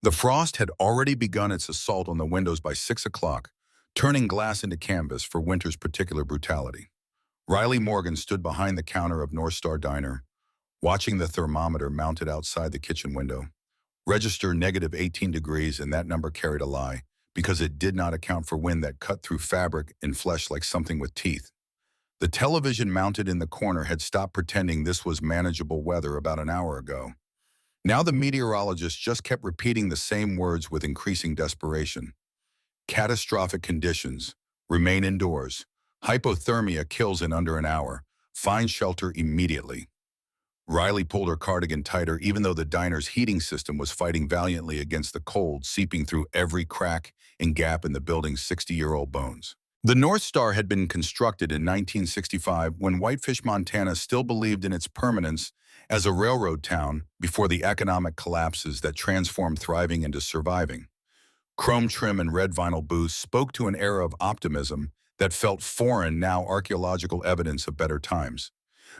The frost had already begun its assault on the windows by 6 o'clock, turning glass into canvas for winter's particular brutality. Riley Morgan stood behind the counter of North Star Diner, watching the thermometer mounted outside the kitchen window. Register negative 18 degrees, and that number carried a lie, because it did not account for wind that cut through fabric and flesh like something with teeth. The television mounted in the corner had stopped pretending this was manageable weather about an hour ago. Now the meteorologist just kept repeating the same words with increasing desperation. Catastrophic conditions. Remain indoors. Hypothermia kills in under an hour. Find shelter immediately. Riley pulled her cardigan tighter even though the diner's heating system was fighting valiantly against the cold seeping through every crack and gap in the building's 60-year-old bones. The North Star had been constructed in 1965 when Whitefish, Montana still believed in its permanence as a railroad town before the economic collapses that transformed thriving into surviving. Chrome trim and red vinyl booths spoke to an era of optimism that felt foreign, now archaeological evidence of better times.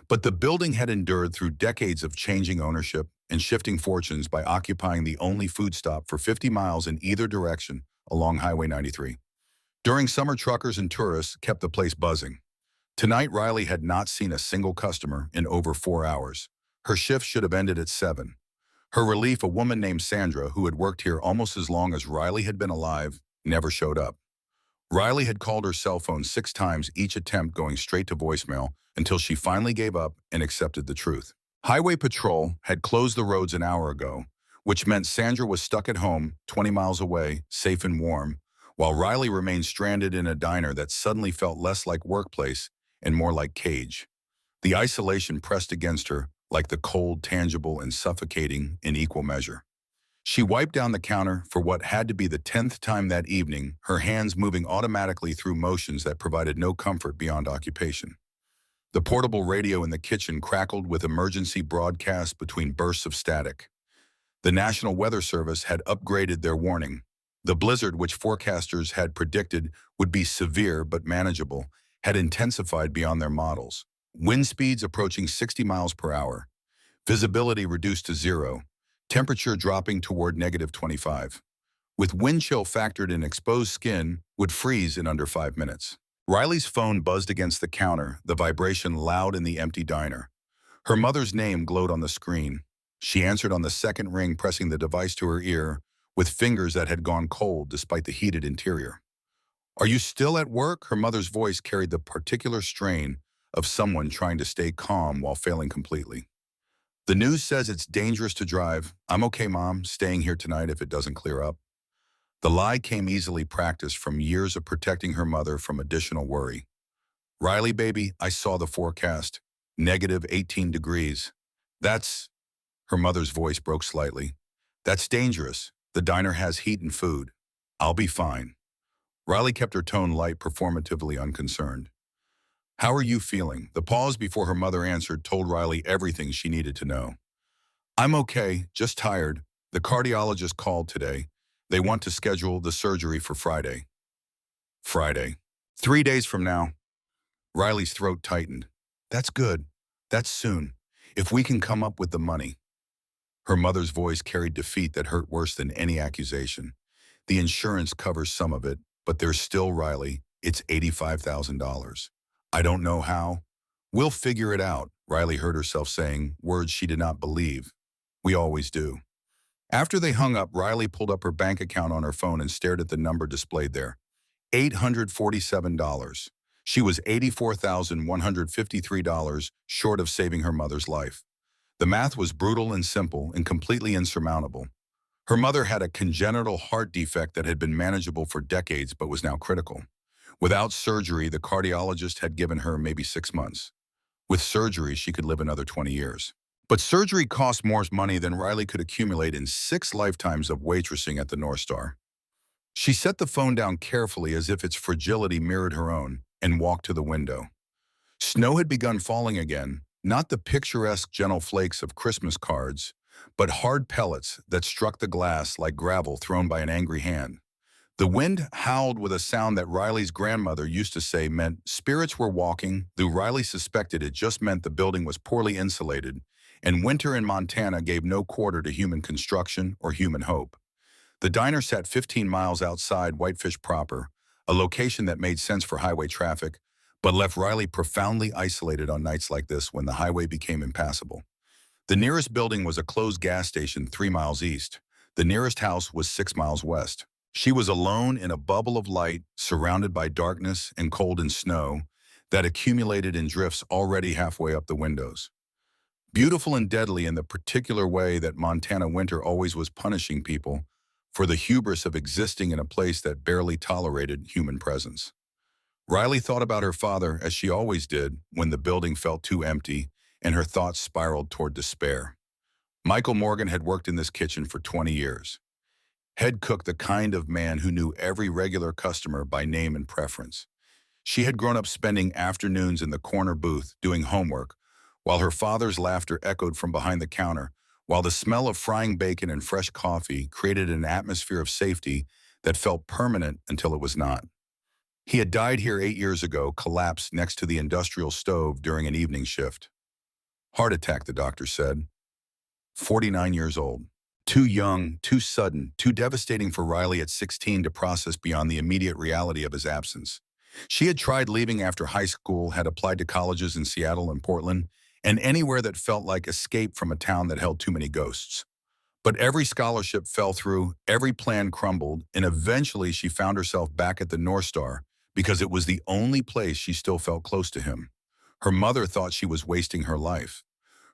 But the building had endured through decades of changing ownership and shifting fortunes by occupying the only food stop for 50 miles in either direction along Highway 93. During summer, truckers and tourists kept the place buzzing. Tonight, Riley had not seen a single customer in over 4 hours. Her shift should have ended at 7. Her relief, a woman named Sandra, who had worked here almost as long as Riley had been alive, never showed up. Riley had called her cell phone 6 times, each attempt going straight to voicemail, until she finally gave up and accepted the truth. Highway Patrol had closed the roads an hour ago, which meant Sandra was stuck at home, 20 miles away, safe and warm, while Riley remained stranded in a diner that suddenly felt less like workplace and more like cage. The isolation pressed against her like the cold, tangible, and suffocating in equal measure. She wiped down the counter for what had to be the 10th time that evening, her hands moving automatically through motions that provided no comfort beyond occupation. The portable radio in the kitchen crackled with emergency broadcasts between bursts of static. The National Weather Service had upgraded their warning. The blizzard, which forecasters had predicted would be severe but manageable, had intensified beyond their models. Wind speeds approaching 60 miles per hour. Visibility reduced to 0. Temperature dropping toward negative 25. With wind chill factored in, exposed skin would freeze in under 5 minutes. Riley's phone buzzed against the counter, the vibration loud in the empty diner. Her mother's name glowed on the screen. She answered on the second ring, pressing the device to her ear with fingers that had gone cold despite the heated interior. "Are you still at work?" Her mother's voice carried the particular strain of someone trying to stay calm while failing completely. "The news says it's dangerous to drive. I'm okay, Mom, staying here tonight if it doesn't clear up." The lie came easily practiced from years of protecting her mother from additional worry. "Riley, baby, I saw the forecast. Negative 18 degrees. That's..." Her mother's voice broke slightly. "That's dangerous. The diner has heat and food. I'll be fine." Riley kept her tone light, performatively unconcerned. "How are you feeling?" The pause before her mother answered told Riley everything she needed to know. "I'm okay, just tired. The cardiologist called today. They want to schedule the surgery for Friday." Friday. 3 days from now. Riley's throat tightened. "That's good. That's soon. If we can come up with the money." Her mother's voice carried defeat that hurt worse than any accusation. "The insurance covers some of it, but there's still, Riley. It's $85,000. I don't know how. We'll figure it out," Riley heard herself saying, words she did not believe. "We always do." After they hung up, Riley pulled up her bank account on her phone and stared at the number displayed there. $847. She was $84,153 short of saving her mother's life. The math was brutal and simple and completely insurmountable. Her mother had a congenital heart defect that had been manageable for decades but was now critical. Without surgery, the cardiologist had given her maybe 6 months. With surgery, she could live another 20 years. But surgery cost more money than Riley could accumulate in 6 lifetimes of waitressing at the North Star. She set the phone down carefully as if its fragility mirrored her own and walked to the window. Snow had begun falling again, not the picturesque gentle flakes of Christmas cards, but hard pellets that struck the glass like gravel thrown by an angry hand. The wind howled with a sound that Riley's grandmother used to say meant spirits were walking, though Riley suspected it just meant the building was poorly insulated, and winter in Montana gave no quarter to human construction or human hope. The diner sat 15 miles outside Whitefish proper, a location that made sense for highway traffic, but left Riley profoundly isolated on nights like this when the highway became impassable. The nearest building was a closed gas station 3 miles east. The nearest house was 6 miles west. She was alone in a bubble of light, surrounded by darkness and cold and snow that accumulated in drifts already halfway up the windows. Beautiful and deadly in the particular way that Montana winter always was punishing people for the hubris of existing in a place that barely tolerated human presence. Riley thought about her father, as she always did, when the building felt too empty and her thoughts spiraled toward despair. Michael Morgan had worked in this kitchen for 20 years. Head cook, the kind of man who knew every regular customer by name and preference. She had grown up spending afternoons in the corner booth doing homework, while her father's laughter echoed from behind the counter, while the smell of frying bacon and fresh coffee created an atmosphere of safety that felt permanent until it was not. He had died here 8 years ago, collapsed next to the industrial stove during an evening shift. Heart attack, the doctor said. 49 years old. Too young, too sudden, too devastating for Riley at 16 to process beyond the immediate reality of his absence. She had tried leaving after high school, had applied to colleges in Seattle and Portland, and anywhere that felt like escape from a town that held too many ghosts. But every scholarship fell through, every plan crumbled, and eventually she found herself back at the North Star because it was the only place she still felt close to him. Her mother thought she was wasting her life.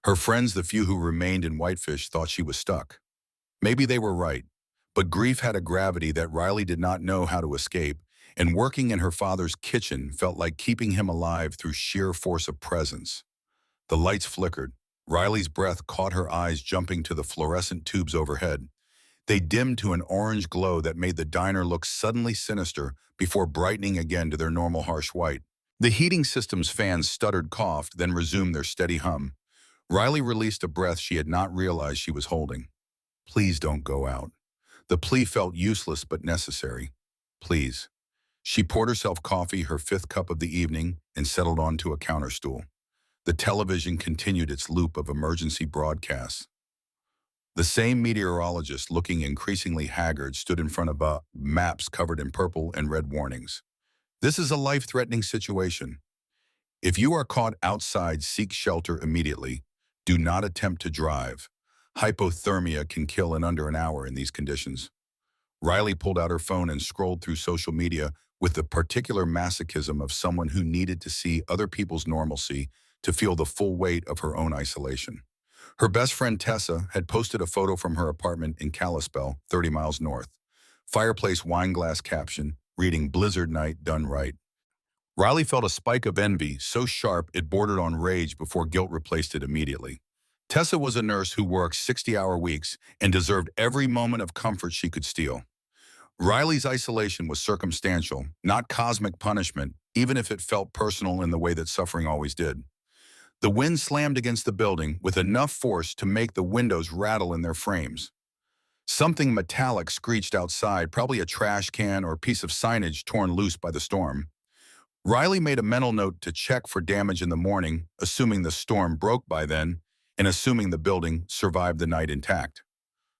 Her friends, the few who remained in Whitefish, thought she was stuck. Maybe they were right, but grief had a gravity that Riley did not know how to escape, and working in her father's kitchen felt like keeping him alive through sheer force of presence. The lights flickered. Riley's breath caught her eyes jumping to the fluorescent tubes overhead. They dimmed to an orange glow that made the diner look suddenly sinister before brightening again to their normal harsh white. The heating system's fans stuttered, coughed, then resumed their steady hum. Riley released a breath she had not realized she was holding. Please don't go out. The plea felt useless but necessary. Please. She poured herself coffee, her fifth cup of the evening, and settled onto a counter stool. The television continued its loop of emergency broadcasts. The same meteorologist, looking increasingly haggard, stood in front of maps covered in purple and red warnings. This is a life-threatening situation. If you are caught outside, seek shelter immediately. Do not attempt to drive. Hypothermia can kill in under an hour in these conditions. Riley pulled out her phone and scrolled through social media with the particular masochism of someone who needed to see other people's normalcy to feel the full weight of her own isolation. Her best friend Tessa had posted a photo from her apartment in Kalispell, 30 miles north. Fireplace wine glass caption, reading "Blizzard night done right." Riley felt a spike of envy, so sharp it bordered on rage before guilt replaced it immediately. Tessa was a nurse who worked 60-hour weeks and deserved every moment of comfort she could steal. Riley's isolation was circumstantial, not cosmic punishment, even if it felt personal in the way that suffering always did. The wind slammed against the building with enough force to make the windows rattle in their frames. Something metallic screeched outside, probably a trash can or piece of signage torn loose by the storm. Riley made a mental note to check for damage in the morning, assuming the storm broke by then, and assuming the building survived the night intact.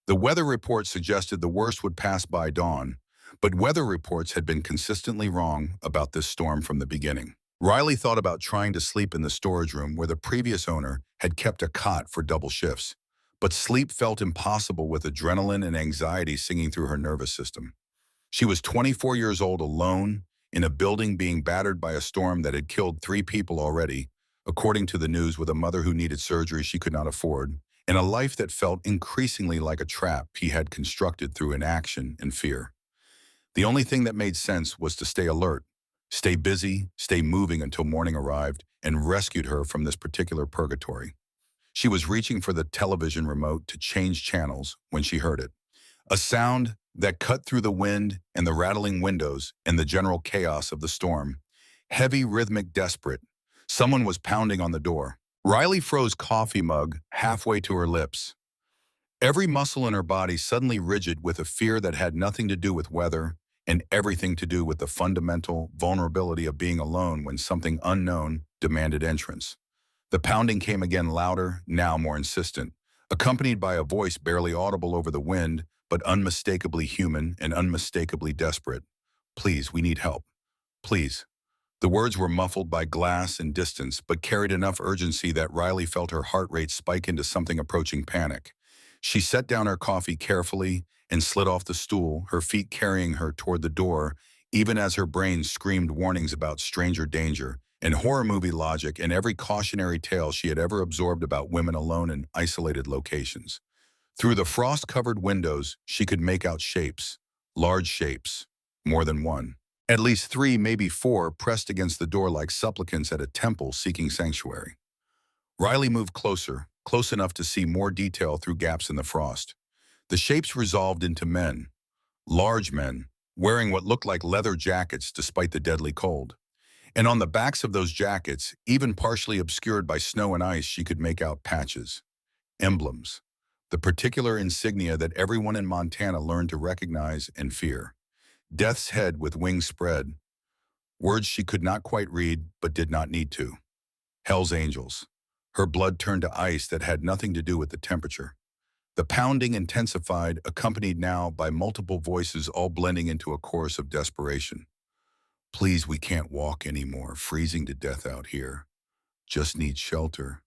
The weather report suggested the worst would pass by dawn, but weather reports had been consistently wrong about this storm from the beginning. Riley thought about trying to sleep in the storage room where the previous owner had kept a cot for double shifts, but sleep felt impossible with adrenaline and anxiety singing through her nervous system. She was 24 years old, alone, in a building being battered by a storm that had killed 3 people already, according to the news, with a mother who needed surgery she could not afford, and a life that felt increasingly like a trap he had constructed through inaction and fear. The only thing that made sense was to stay alert, stay busy, stay moving until morning arrived and rescued her from this particular purgatory. She was reaching for the television remote to change channels when she heard it. A sound that cut through the wind and the rattling windows and the general chaos of the storm. Heavy, rhythmic, desperate. Someone was pounding on the door. Riley froze coffee mug halfway to her lips. Every muscle in her body suddenly rigid with a fear that had nothing to do with weather and everything to do with the fundamental vulnerability of being alone when something unknown demanded entrance. The pounding came again, louder, now more insistent, accompanied by a voice barely audible over the wind, but unmistakably human and unmistakably desperate. Please, we need help. Please. The words were muffled by glass and distance, but carried enough urgency that Riley felt her heart rate spike into something approaching panic. She set down her coffee carefully and slid off the stool, her feet carrying her toward the door, even as her brain screamed warnings about stranger danger and horror movie logic and every cautionary tale she had ever absorbed about women alone in isolated locations. Through the frost-covered windows, she could make out shapes, large shapes, more than one. At least three, maybe four, pressed against the door like supplicants at a temple seeking sanctuary. Riley moved closer, close enough to see more detail through gaps in the frost. The shapes resolved into men, large men, wearing what looked like leather jackets despite the deadly cold. And on the backs of those jackets, even partially obscured by snow and ice, she could make out patches, emblems, the particular insignia that everyone in Montana learned to recognize and fear. Death's head with wings spread, words she could not quite read but did not need to. Hell's Angels. Her blood turned to ice that had nothing to do with the temperature. The pounding intensified, accompanied now by multiple voices all blending into a chorus of desperation. Please, we can't walk anymore, freezing to death out here. Just need shelter.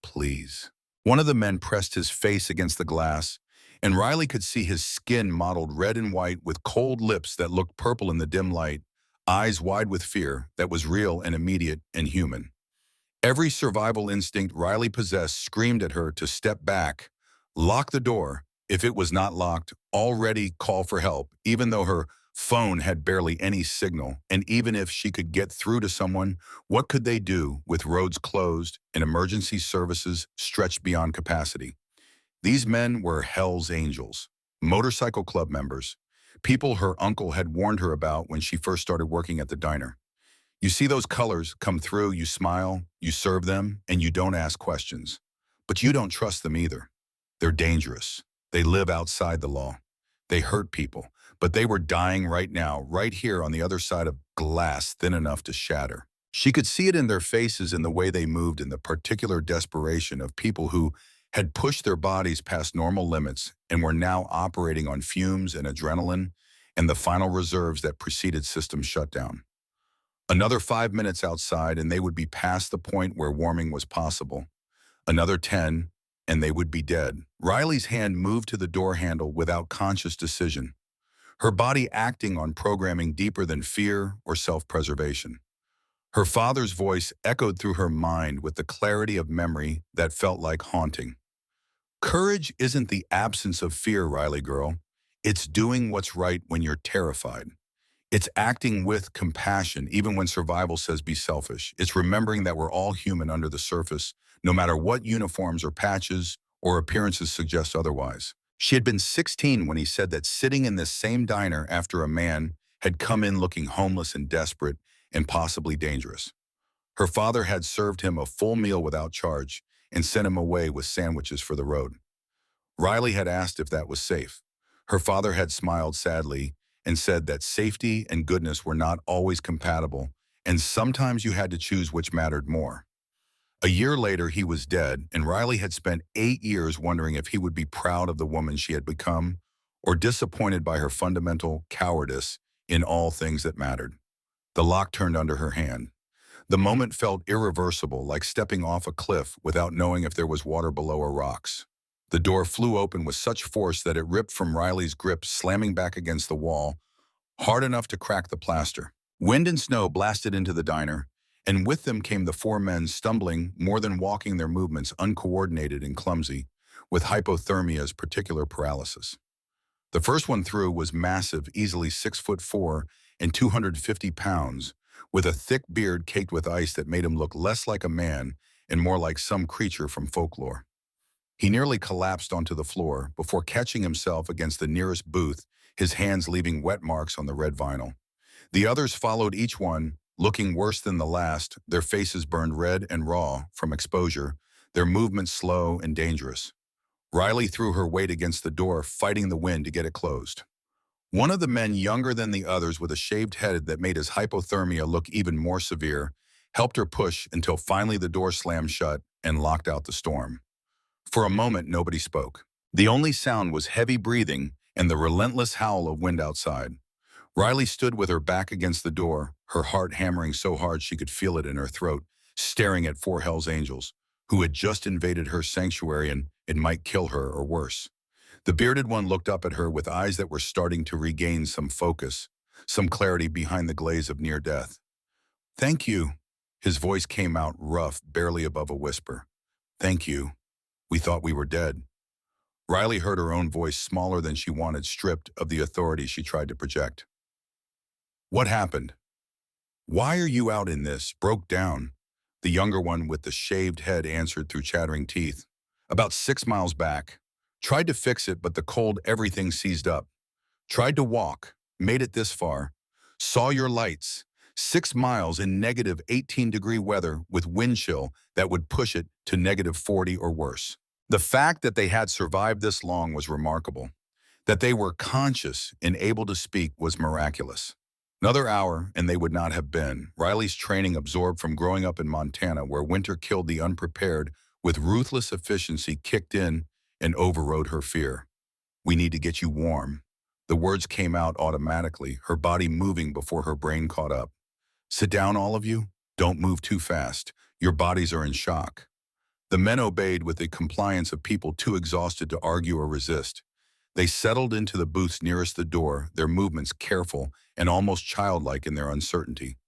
Please. One of the men pressed his face against the glass, and Riley could see his skin mottled red and white with cold lips that looked purple in the dim light, eyes wide with fear that was real and immediate and human. Every survival instinct Riley possessed screamed at her to step back, lock the door. If it was not locked, already call for help, even though her phone had barely any signal. And even if she could get through to someone, what could they do with roads closed and emergency services stretched beyond capacity? These men were Hell's Angels, motorcycle club members, people her uncle had warned her about when she first started working at the diner. You see those colors come through, you smile, you serve them, and you don't ask questions. But you don't trust them either. They're dangerous. They live outside the law. They hurt people, but they were dying right now, right here on the other side of glass thin enough to shatter. She could see it in their faces, in the way they moved, in the particular desperation of people who had pushed their bodies past normal limits and were now operating on fumes and adrenaline and the final reserves that preceded system shutdown. Another 5 minutes outside and they would be past the point where warming was possible. Another 10 and they would be dead. Riley's hand moved to the door handle without conscious decision, her body acting on programming deeper than fear or self-preservation. Her father's voice echoed through her mind with the clarity of memory that felt like haunting. Courage isn't the absence of fear, Riley girl. It's doing what's right when you're terrified. It's acting with compassion even when survival says be selfish. It's remembering that we're all human under the surface, no matter what uniforms or patches or appearances suggest otherwise. She had been 16 when he said that sitting in this same diner after a man had come in looking homeless and desperate and possibly dangerous. Her father had served him a full meal without charge and sent him away with sandwiches for the road. Riley had asked if that was safe. Her father had smiled sadly and said that safety and goodness were not always compatible, and sometimes you had to choose which mattered more. A year later, he was dead, and Riley had spent 8 years wondering if he would be proud of the woman she had become or disappointed by her fundamental cowardice in all things that mattered. The lock turned under her hand. The moment felt irreversible, like stepping off a cliff without knowing if there was water below or rocks. The door flew open with such force that it ripped from Riley's grip, slamming back against the wall, hard enough to crack the plaster. Wind and snow blasted into the diner, and with them came the 4 men stumbling more than walking, their movements uncoordinated and clumsy, with hypothermia's particular paralysis. The first one through was massive, easily 6'4" and 250 pounds, with a thick beard caked with ice that made him look less like a man and more like some creature from folklore. He nearly collapsed onto the floor before catching himself against the nearest booth, his hands leaving wet marks on the red vinyl. The others followed each one, looking worse than the last, their faces burned red and raw from exposure, their movements slow and dangerous. Riley threw her weight against the door, fighting the wind to get it closed. One of the men, younger than the others, with a shaved head that made his hypothermia look even more severe, helped her push until finally the door slammed shut and locked out the storm. For a moment, nobody spoke. The only sound was heavy breathing and the relentless howl of wind outside. Riley stood with her back against the door, her heart hammering so hard she could feel it in her throat, staring at four Hell's Angels, who had just invaded her sanctuary and it might kill her or worse. The bearded one looked up at her with eyes that were starting to regain some focus, some clarity behind the glaze of near death. "Thank you." His voice came out rough, barely above a whisper. "Thank you. We thought we were dead." Riley heard her own voice, smaller than she wanted, stripped of the authority she tried to project. "What happened? Why are you out in this? Broke down?" The younger one with the shaved head answered through chattering teeth. "About 6 miles back. Tried to fix it, but the cold everything seized up. Tried to walk. Made it this far. Saw your lights. 6 miles in negative 18-degree weather with wind chill that would push it to negative 40 or worse." The fact that they had survived this long was remarkable. That they were conscious and able to speak was miraculous. Another hour, and they would not have been. Riley's training, absorbed from growing up in Montana, where winter killed the unprepared, with ruthless efficiency, kicked in and overrode her fear. "We need to get you warm." The words came out automatically, her body moving before her brain caught up. "Sit down, all of you. Don't move too fast. Your bodies are in shock." The men obeyed with the compliance of people too exhausted to argue or resist. They settled into the booths nearest the door, their movements careful and almost childlike in their uncertainty.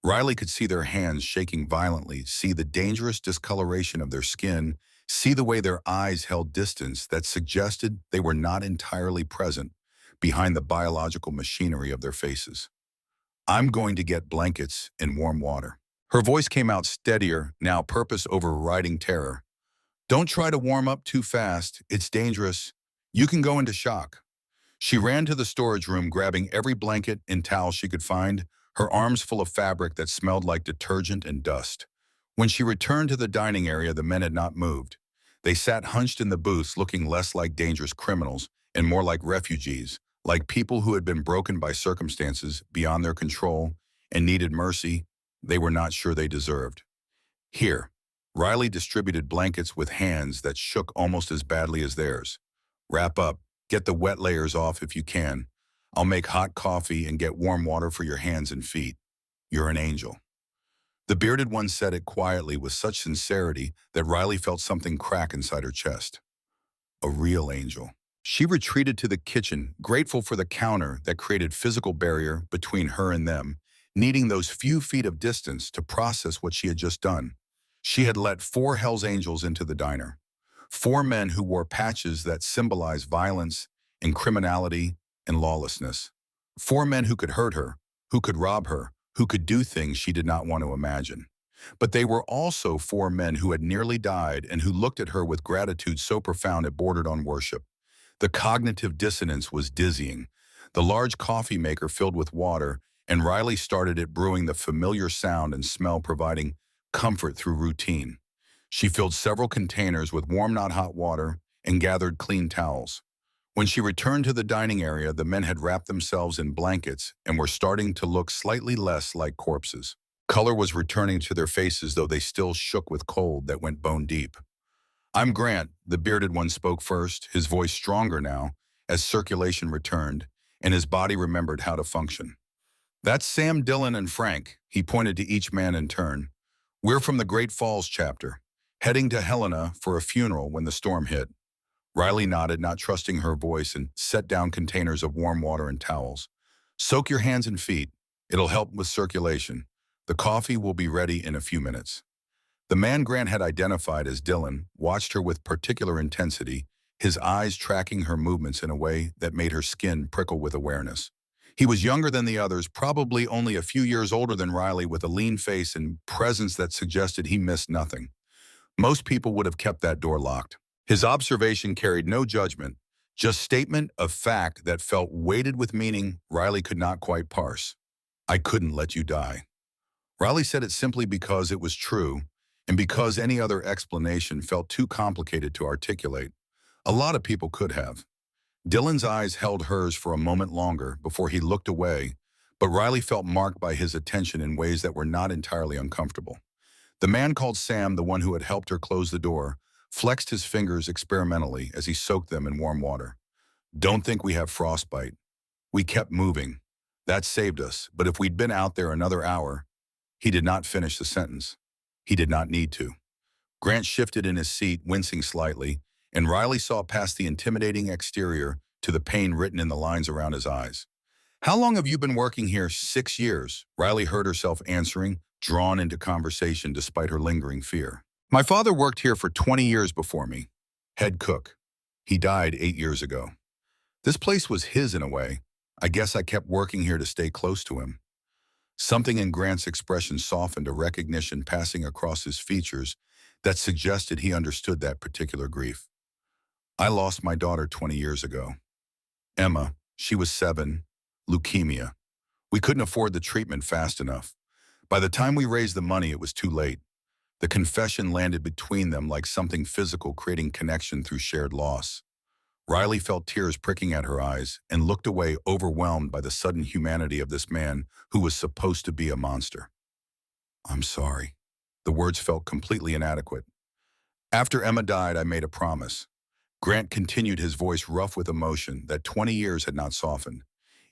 Riley could see their hands shaking violently, see the dangerous discoloration of their skin, see the way their eyes held distance that suggested they were not entirely present behind the biological machinery of their faces. "I'm going to get blankets and warm water." Her voice came out steadier, now purpose overriding terror. "Don't try to warm up too fast. It's dangerous. You can go into shock." She ran to the storage room, grabbing every blanket and towel she could find, her arms full of fabric that smelled like detergent and dust. When she returned to the dining area, the men had not moved. They sat hunched in the booths, looking less like dangerous criminals and more like refugees, like people who had been broken by circumstances beyond their control and needed mercy they were not sure they deserved. "Here." Riley distributed blankets with hands that shook almost as badly as theirs. "Wrap up. Get the wet layers off if you can. I'll make hot coffee and get warm water for your hands and feet. You're an angel." The bearded one said it quietly with such sincerity that Riley felt something crack inside her chest. A real angel. She retreated to the kitchen, grateful for the counter that created physical barrier between her and them, needing those few feet of distance to process what she had just done. She had let four Hell's Angels into the diner. Four men who wore patches that symbolized violence and criminality and lawlessness. Four men who could hurt her, who could rob her, who could do things she did not want to imagine. But they were also four men who had nearly died and who looked at her with gratitude so profound it bordered on worship. The cognitive dissonance was dizzying. The large coffee maker filled with water, and Riley started it, brewing the familiar sound and smell, providing comfort through routine. She filled several containers with warm, not hot water and gathered clean towels. When she returned to the dining area, the men had wrapped themselves in blankets and were starting to look slightly less like corpses. Color was returning to their faces, though they still shook with cold that went bone deep. "I'm Grant," the bearded one spoke first, his voice stronger now, as circulation returned, and his body remembered how to function. "That's Sam, Dylan, and Frank," he pointed to each man in turn. "We're from the Great Falls chapter, heading to Helena for a funeral when the storm hit." Riley nodded, not trusting her voice, and set down containers of warm water and towels. "Soak your hands and feet. It'll help with circulation. The coffee will be ready in a few minutes." The man Grant had identified as Dylan watched her with particular intensity, his eyes tracking her movements in a way that made her skin prickle with awareness. He was younger than the others, probably only a few years older than Riley, with a lean face and presence that suggested he missed nothing. Most people would have kept that door locked. His observation carried no judgment, just statement of fact that felt weighted with meaning Riley could not quite parse. "I couldn't let you die." Riley said it simply because it was true, and because any other explanation felt too complicated to articulate. A lot of people could have. Dylan's eyes held hers for a moment longer before he looked away, but Riley felt marked by his attention in ways that were not entirely uncomfortable. The man called Sam, the one who had helped her close the door, flexed his fingers experimentally as he soaked them in warm water. Don't think we have frostbite. We kept moving. That saved us, but if we'd been out there another hour, he did not finish the sentence. He did not need to. Grant shifted in his seat, wincing slightly, and Riley saw past the intimidating exterior to the pain written in the lines around his eyes. How long have you been working here? 6 years, Riley heard herself answering, drawn into conversation despite her lingering fear. My father worked here for 20 years before me. Head cook. He died 8 years ago. This place was his in a way. I guess I kept working here to stay close to him. Something in Grant's expression softened, a recognition passing across his features that suggested he understood that particular grief. I lost my daughter 20 years ago. Emma, she was 7, leukemia. We couldn't afford the treatment fast enough. By the time we raised the money, it was too late. The confession landed between them like something physical, creating connection through shared loss. Riley felt tears pricking at her eyes and looked away, overwhelmed by the sudden humanity of this man who was supposed to be a monster. I'm sorry. The words felt completely inadequate. After Emma died, I made a promise. Grant continued, his voice rough with emotion that 20 years had not softened.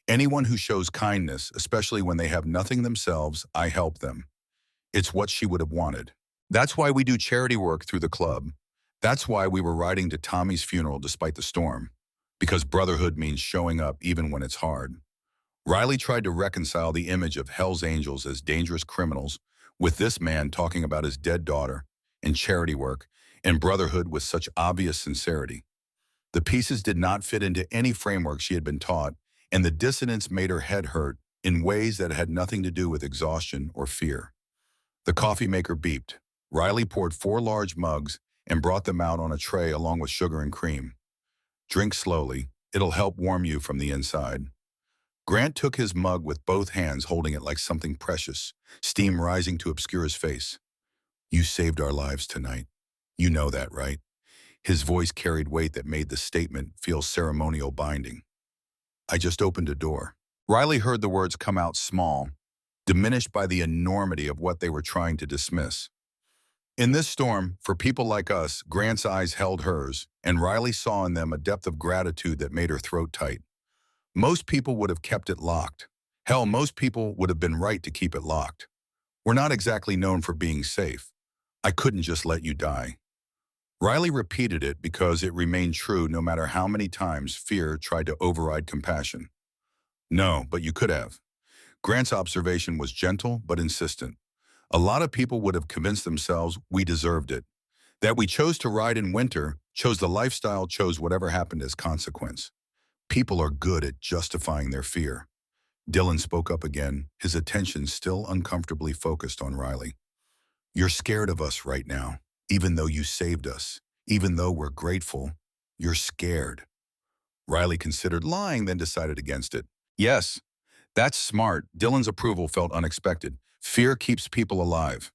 Anyone who shows kindness, especially when they have nothing themselves, I help them. It's what she would have wanted. That's why we do charity work through the club. That's why we were riding to Tommy's funeral despite the storm. Because brotherhood means showing up even when it's hard. Riley tried to reconcile the image of Hell's Angels as dangerous criminals with this man talking about his dead daughter and charity work and brotherhood with such obvious sincerity. The pieces did not fit into any framework she had been taught, and the dissonance made her head hurt in ways that had nothing to do with exhaustion or fear. The coffee maker beeped. Riley poured 4 large mugs and brought them out on a tray along with sugar and cream. Drink slowly. It'll help warm you from the inside. Grant took his mug with both hands, holding it like something precious, steam rising to obscure his face. You saved our lives tonight. You know that, right? His voice carried weight that made the statement feel ceremonial binding. I just opened a door. Riley heard the words come out small, diminished by the enormity of what they were trying to dismiss. In this storm, for people like us, Grant's eyes held hers, and Riley saw in them a depth of gratitude that made her throat tight. Most people would have kept it locked. Hell, most people would have been right to keep it locked. We're not exactly known for being safe. I couldn't just let you die. Riley repeated it because it remained true no matter how many times fear tried to override compassion. No, but you could have. Grant's observation was gentle but insistent. A lot of people would have convinced themselves we deserved it, that we chose to ride in winter, chose the lifestyle, chose whatever happened as consequence. People are good at justifying their fear. Dylan spoke up again, his attention still uncomfortably focused on Riley. You're scared of us right now, even though you saved us, even though we're grateful. You're scared. Riley considered lying, then decided against it. Yes, that's smart. Dylan's approval felt unexpected. Fear keeps people alive.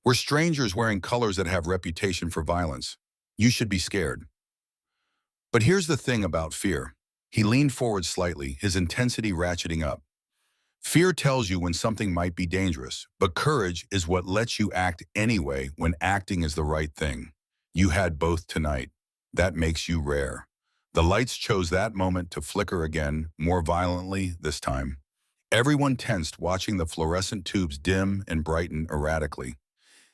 We're strangers wearing colors that have reputation for violence. You should be scared. But here's the thing about fear. He leaned forward slightly, his intensity ratcheting up. Fear tells you when something might be dangerous, but courage is what lets you act anyway when acting is the right thing. You had both tonight. That makes you rare. The lights chose that moment to flicker again, more violently this time. Everyone tensed, watching the fluorescent tubes dim and brighten erratically.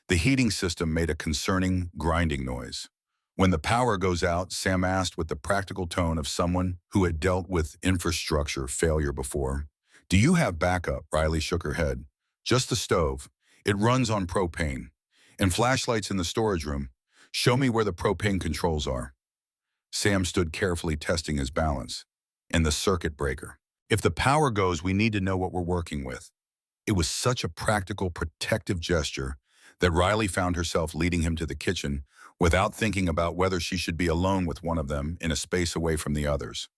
The heating system made a concerning, grinding noise. When the power goes out, Sam asked with the practical tone of someone who had dealt with infrastructure failure before. Do you have backup? Riley shook her head. Just the stove. It runs on propane. And flashlights in the storage room. Show me where the propane controls are. Sam stood carefully, testing his balance. And the circuit breaker. If the power goes, we need to know what we're working with. It was such a practical, protective gesture that Riley found herself leading him to the kitchen without thinking about whether she should be alone with one of them in a space away from the others.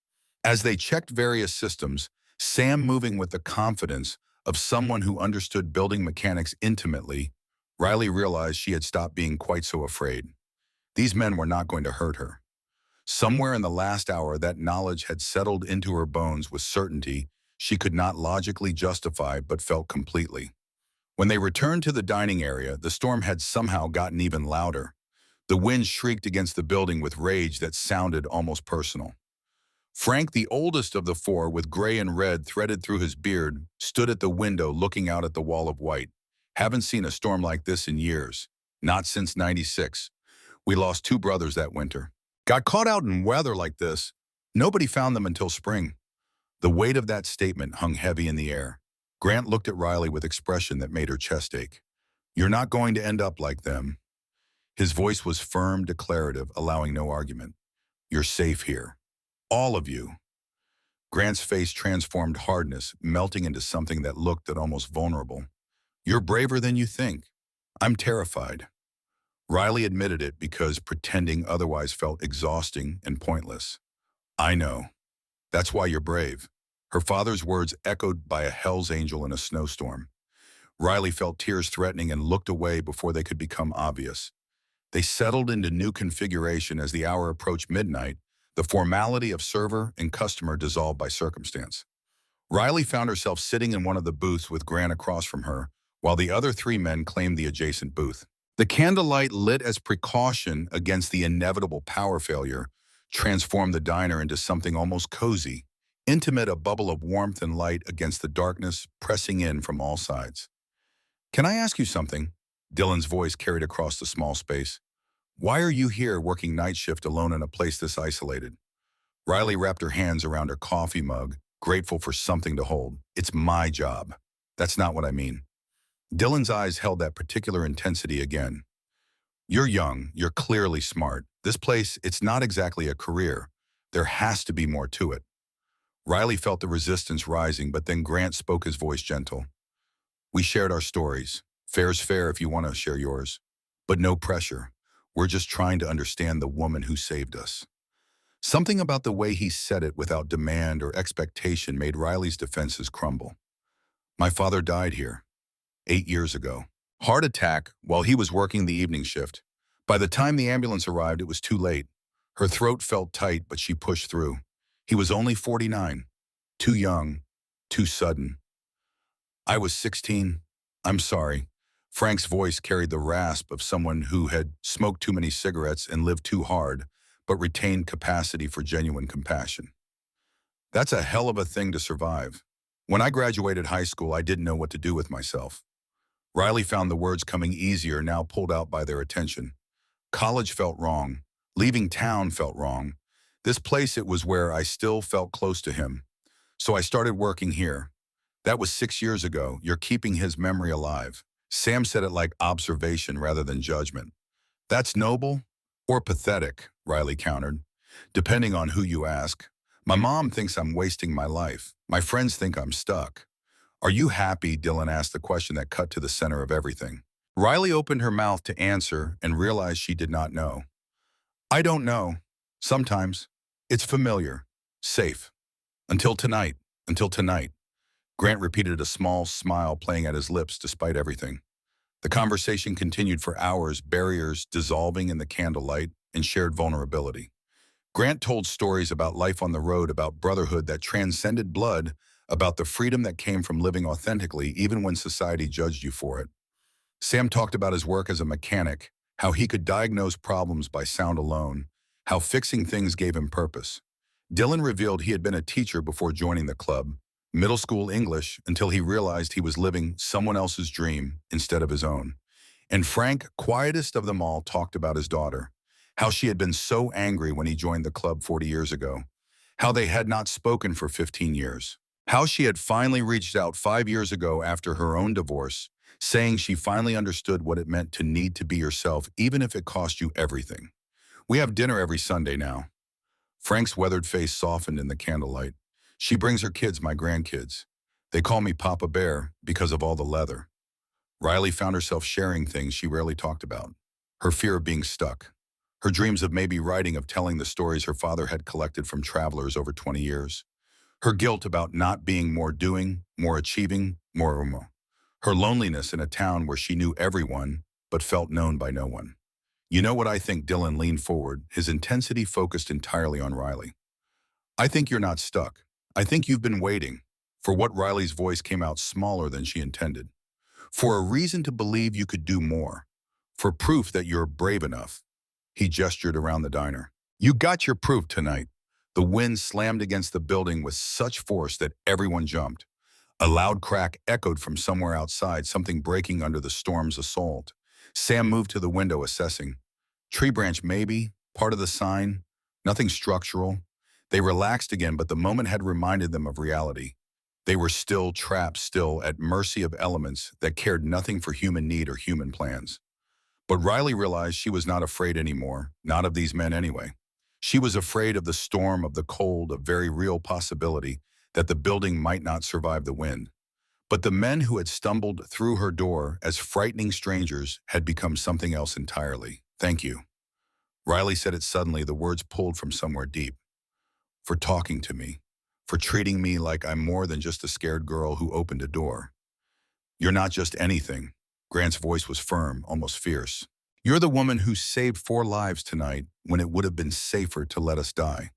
As they checked various systems, Sam moving with the confidence of someone who understood building mechanics intimately, Riley realized she had stopped being quite so afraid. These men were not going to hurt her. Somewhere in the last hour, that knowledge had settled into her bones with certainty she could not logically justify but felt completely. When they returned to the dining area, the storm had somehow gotten even louder. The wind shrieked against the building with rage that sounded almost personal. Frank, the oldest of the four with gray and red threaded through his beard, stood at the window looking out at the wall of white. Haven't seen a storm like this in years. Not since '96. We lost two brothers that winter. Got caught out in weather like this. Nobody found them until spring. The weight of that statement hung heavy in the air. Grant looked at Riley with expression that made her chest ache. You're not going to end up like them. His voice was firm, declarative, allowing no argument. You're safe here. All of you. Grant's face transformed hardness, melting into something that looked almost vulnerable. You're braver than you think. I'm terrified. Riley admitted it because pretending otherwise felt exhausting and pointless. I know. That's why you're brave. Her father's words echoed by a Hell's Angel in a snowstorm. Riley felt tears threatening and looked away before they could become obvious. They settled into new configuration as the hour approached midnight, the formality of server and customer dissolved by circumstance. Riley found herself sitting in one of the booths with Grant across from her, while the other three men claimed the adjacent booth. The candlelight, lit as precaution against the inevitable power failure, transformed the diner into something almost cozy, intimate, a bubble of warmth and light against the darkness pressing in from all sides. Can I ask you something? Dylan's voice carried across the small space. Why are you here working night shift alone in a place this isolated? Riley wrapped her hands around her coffee mug, grateful for something to hold. It's my job. That's not what I mean. Dylan's eyes held that particular intensity again. You're young. You're clearly smart. This place, it's not exactly a career. There has to be more to it. Riley felt the resistance rising, but then Grant spoke, his voice gentle. We shared our stories. Fair's fair if you want to share yours. But no pressure. We're just trying to understand the woman who saved us. Something about the way he said it without demand or expectation made Riley's defenses crumble. My father died here 8 years ago. Heart attack while he was working the evening shift. By the time the ambulance arrived, it was too late. Her throat felt tight, but she pushed through. He was only 49. Too young. Too sudden. I was 16. I'm sorry. Frank's voice carried the rasp of someone who had smoked too many cigarettes and lived too hard, but retained capacity for genuine compassion. That's a hell of a thing to survive. When I graduated high school, I didn't know what to do with myself. Riley found the words coming easier, now pulled out by their attention. College felt wrong. Leaving town felt wrong. This place, it was where I still felt close to him. So I started working here. That was 6 years ago. You're keeping his memory alive. Sam said it like observation rather than judgment. That's noble or pathetic, Riley countered, depending on who you ask. My mom thinks I'm wasting my life. My friends think I'm stuck. Are you happy? Dylan asked the question that cut to the center of everything. Riley opened her mouth to answer and realized she did not know. I don't know. Sometimes. It's familiar. Safe. Until tonight. Until tonight. Grant repeated, a small smile playing at his lips despite everything. The conversation continued for hours, barriers dissolving in the candlelight and shared vulnerability. Grant told stories about life on the road, about brotherhood that transcended blood, about the freedom that came from living authentically even when society judged you for it. Sam talked about his work as a mechanic, how he could diagnose problems by sound alone, how fixing things gave him purpose. Dylan revealed he had been a teacher before joining the club, middle school English, until he realized he was living someone else's dream instead of his own. And Frank, quietest of them all, talked about his daughter, how she had been so angry when he joined the club 40 years ago, how they had not spoken for 15 years, how she had finally reached out 5 years ago after her own divorce, saying she finally understood what it meant to need to be yourself even if it cost you everything. We have dinner every Sunday now. Frank's weathered face softened in the candlelight. She brings her kids, my grandkids. They call me Papa Bear because of all the leather. Riley found herself sharing things she rarely talked about. Her fear of being stuck. Her dreams of maybe writing, of telling the stories her father had collected from travelers over 20 years. Her guilt about not being more doing, more achieving, more. Her loneliness in a town where she knew everyone, but felt known by no one. You know what I think? Dylan leaned forward, his intensity focused entirely on Riley. I think you're not stuck. I think you've been waiting for what. Riley's voice came out smaller than she intended. For a reason to believe you could do more. For proof that you're brave enough. He gestured around the diner. You got your proof tonight. The wind slammed against the building with such force that everyone jumped. A loud crack echoed from somewhere outside, something breaking under the storm's assault. Sam moved to the window, assessing. Tree branch maybe, part of the sign, nothing structural. They relaxed again, but the moment had reminded them of reality. They were still trapped, still at mercy of elements that cared nothing for human need or human plans. But Riley realized she was not afraid anymore, not of these men anyway. She was afraid of the storm, of the cold, a very real possibility that the building might not survive the wind. But the men who had stumbled through her door as frightening strangers had become something else entirely. Thank you. Riley said it suddenly, the words pulled from somewhere deep. For talking to me. For treating me like I'm more than just a scared girl who opened a door. You're not just anything. Grant's voice was firm, almost fierce. You're the woman who saved 4 lives tonight when it would have been safer to let us die.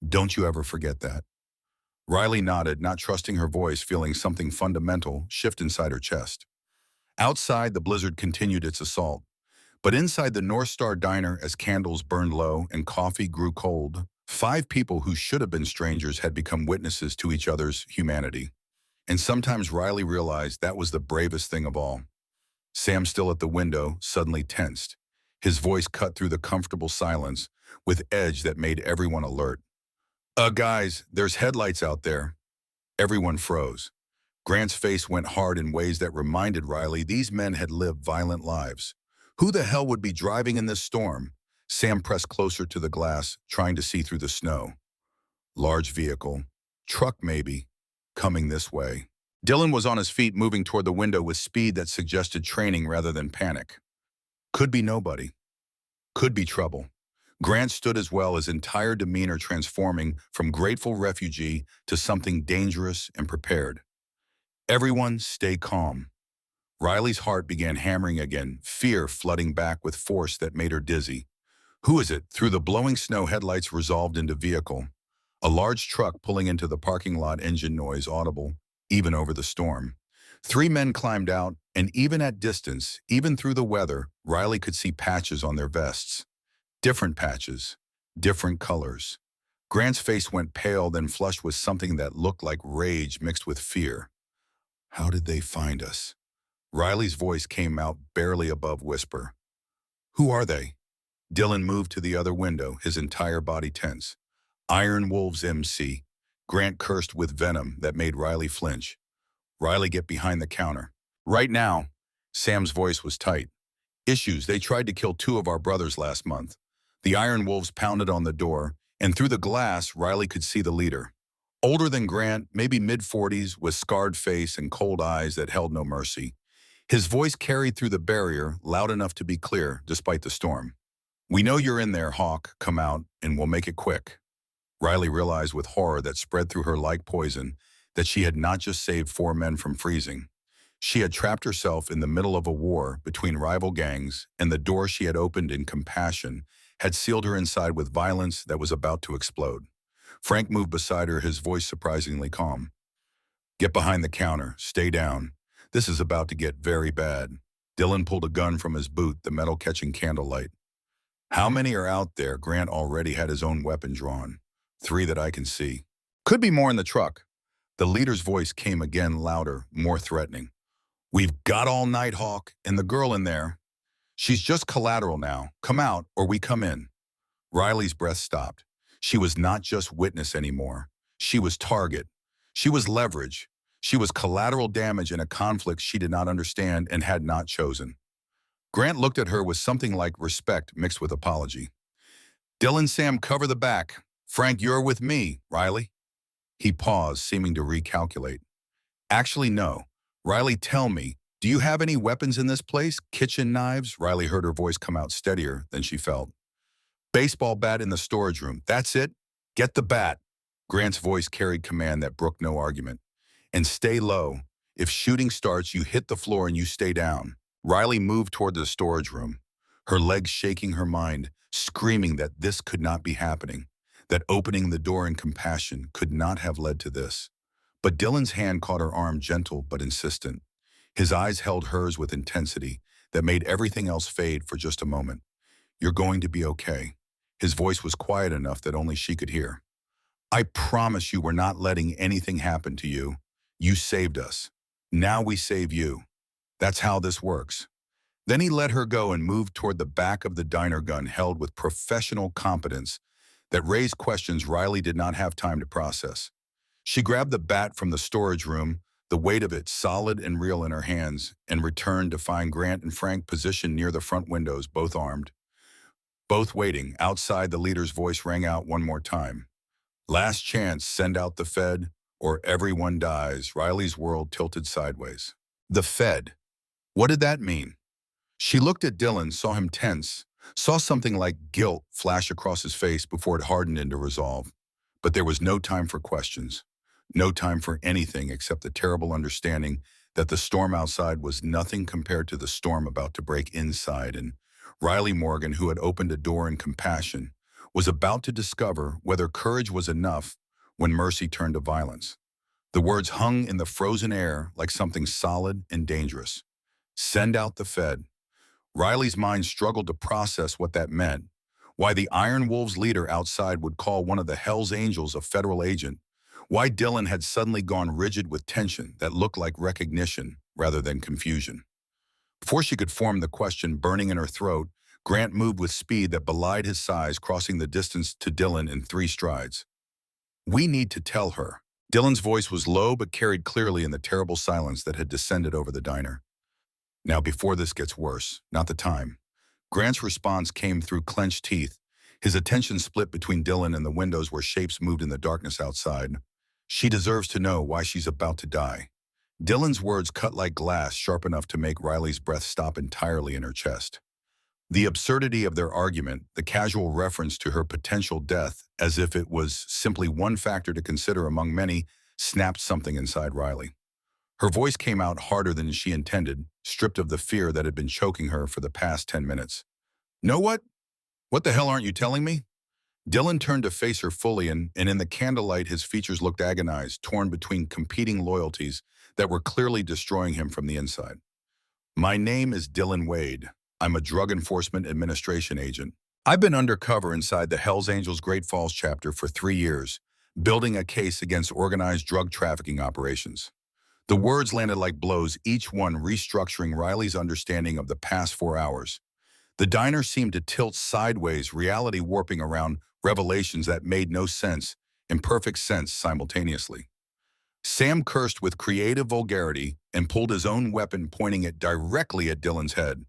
Don't you ever forget that. Riley nodded, not trusting her voice, feeling something fundamental shift inside her chest. Outside, the blizzard continued its assault. But inside the North Star diner, as candles burned low and coffee grew cold, 5 people who should have been strangers had become witnesses to each other's humanity. And sometimes Riley realized that was the bravest thing of all. Sam, still at the window, suddenly tensed. His voice cut through the comfortable silence with edge that made everyone alert. Guys, there's headlights out there." Everyone froze. Grant's face went hard in ways that reminded Riley these men had lived violent lives. Who the hell would be driving in this storm? Sam pressed closer to the glass, trying to see through the snow. Large vehicle. Truck maybe. Coming this way. Dylan was on his feet, moving toward the window with speed that suggested training rather than panic. Could be nobody. Could be trouble. Grant stood as well, his entire demeanor transforming from grateful refugee to something dangerous and prepared. Everyone stay calm. Riley's heart began hammering again, fear flooding back with force that made her dizzy. Who is it? Through the blowing snow, headlights resolved into vehicle. A large truck pulling into the parking lot, engine noise audible, even over the storm. 3 men climbed out, and even at distance, even through the weather, Riley could see patches on their vests. Different patches, different colors. Grant's face went pale, then flushed with something that looked like rage mixed with fear. How did they find us? Riley's voice came out barely above whisper. Who are they? Dylan moved to the other window, his entire body tense. Iron Wolves MC. Grant cursed with venom that made Riley flinch. Riley, get behind the counter. Right now. Sam's voice was tight. Issues. They tried to kill 2 of our brothers last month. The Iron Wolves pounded on the door, and through the glass, Riley could see the leader. Older than Grant, maybe mid-40s, with scarred face and cold eyes that held no mercy. His voice carried through the barrier, loud enough to be clear, despite the storm. We know you're in there, Hawk. Come out, and we'll make it quick. Riley realized with horror that spread through her like poison that she had not just saved 4 men from freezing. She had trapped herself in the middle of a war between rival gangs, and the door she had opened in compassion had sealed her inside with violence that was about to explode. Frank moved beside her, his voice surprisingly calm. Get behind the counter. Stay down. This is about to get very bad. Dylan pulled a gun from his boot, the metal catching candlelight. How many are out there? Grant already had his own weapon drawn. 3 that I can see. Could be more in the truck. The leader's voice came again, louder, more threatening. We've got all night, Hawk, and the girl in there. She's just collateral now. Come out, or we come in. Riley's breath stopped. She was not just witness anymore. She was target. She was leverage. She was collateral damage in a conflict she did not understand and had not chosen. Grant looked at her with something like respect mixed with apology. Dylan, Sam, cover the back. Frank, you're with me, Riley. He paused, seeming to recalculate. Actually, no. Riley, tell me, do you have any weapons in this place? Kitchen knives? Riley heard her voice come out steadier than she felt. Baseball bat in the storage room. That's it. Get the bat. Grant's voice carried command that brooked no argument. And stay low. If shooting starts, you hit the floor and you stay down. Riley moved toward the storage room, her legs shaking, her mind screaming that this could not be happening, that opening the door in compassion could not have led to this. But Dylan's hand caught her arm, gentle but insistent. His eyes held hers with intensity that made everything else fade for just a moment. You're going to be okay. His voice was quiet enough that only she could hear. I promise you we're not letting anything happen to you. You saved us. Now we save you. That's how this works. Then he let her go and moved toward the back of the diner, gun held with professional competence that raised questions Riley did not have time to process. She grabbed the bat from the storage room, the weight of it solid and real in her hands, and returned to find Grant and Frank positioned near the front windows, both armed. Both waiting. Outside, the leader's voice rang out one more time. Last chance, send out the Fed, or everyone dies. Riley's world tilted sideways. The Fed. What did that mean? She looked at Dylan, saw him tense, saw something like guilt flash across his face before it hardened into resolve. But there was no time for questions, no time for anything except the terrible understanding that the storm outside was nothing compared to the storm about to break inside, and Riley Morgan, who had opened a door in compassion, was about to discover whether courage was enough when mercy turned to violence. The words hung in the frozen air like something solid and dangerous. Send out the Fed. Riley's mind struggled to process what that meant, why the Iron Wolves leader outside would call one of the Hell's Angels a federal agent, why Dylan had suddenly gone rigid with tension that looked like recognition rather than confusion. Before she could form the question burning in her throat, Grant moved with speed that belied his size, crossing the distance to Dylan in 3 strides. We need to tell her. Dylan's voice was low but carried clearly in the terrible silence that had descended over the diner. Now, before this gets worse, not the time. Grant's response came through clenched teeth, his attention split between Dylan and the windows where shapes moved in the darkness outside. She deserves to know why she's about to die. Dylan's words cut like glass, sharp enough to make Riley's breath stop entirely in her chest. The absurdity of their argument, the casual reference to her potential death, as if it was simply one factor to consider among many, snapped something inside Riley. Her voice came out harder than she intended, stripped of the fear that had been choking her for the past 10 minutes. Know what? What the hell aren't you telling me? Dylan turned to face her fully, and in the candlelight his features looked agonized, torn between competing loyalties that were clearly destroying him from the inside. My name is Dylan Wade. I'm a Drug Enforcement Administration agent. I've been undercover inside the Hells Angels Great Falls chapter for 3 years, building a case against organized drug trafficking operations. The words landed like blows, each one restructuring Riley's understanding of the past 4 hours. The diner seemed to tilt sideways, reality warping around revelations that made no sense, imperfect sense simultaneously. Sam cursed with creative vulgarity and pulled his own weapon, pointing it directly at Dylan's head.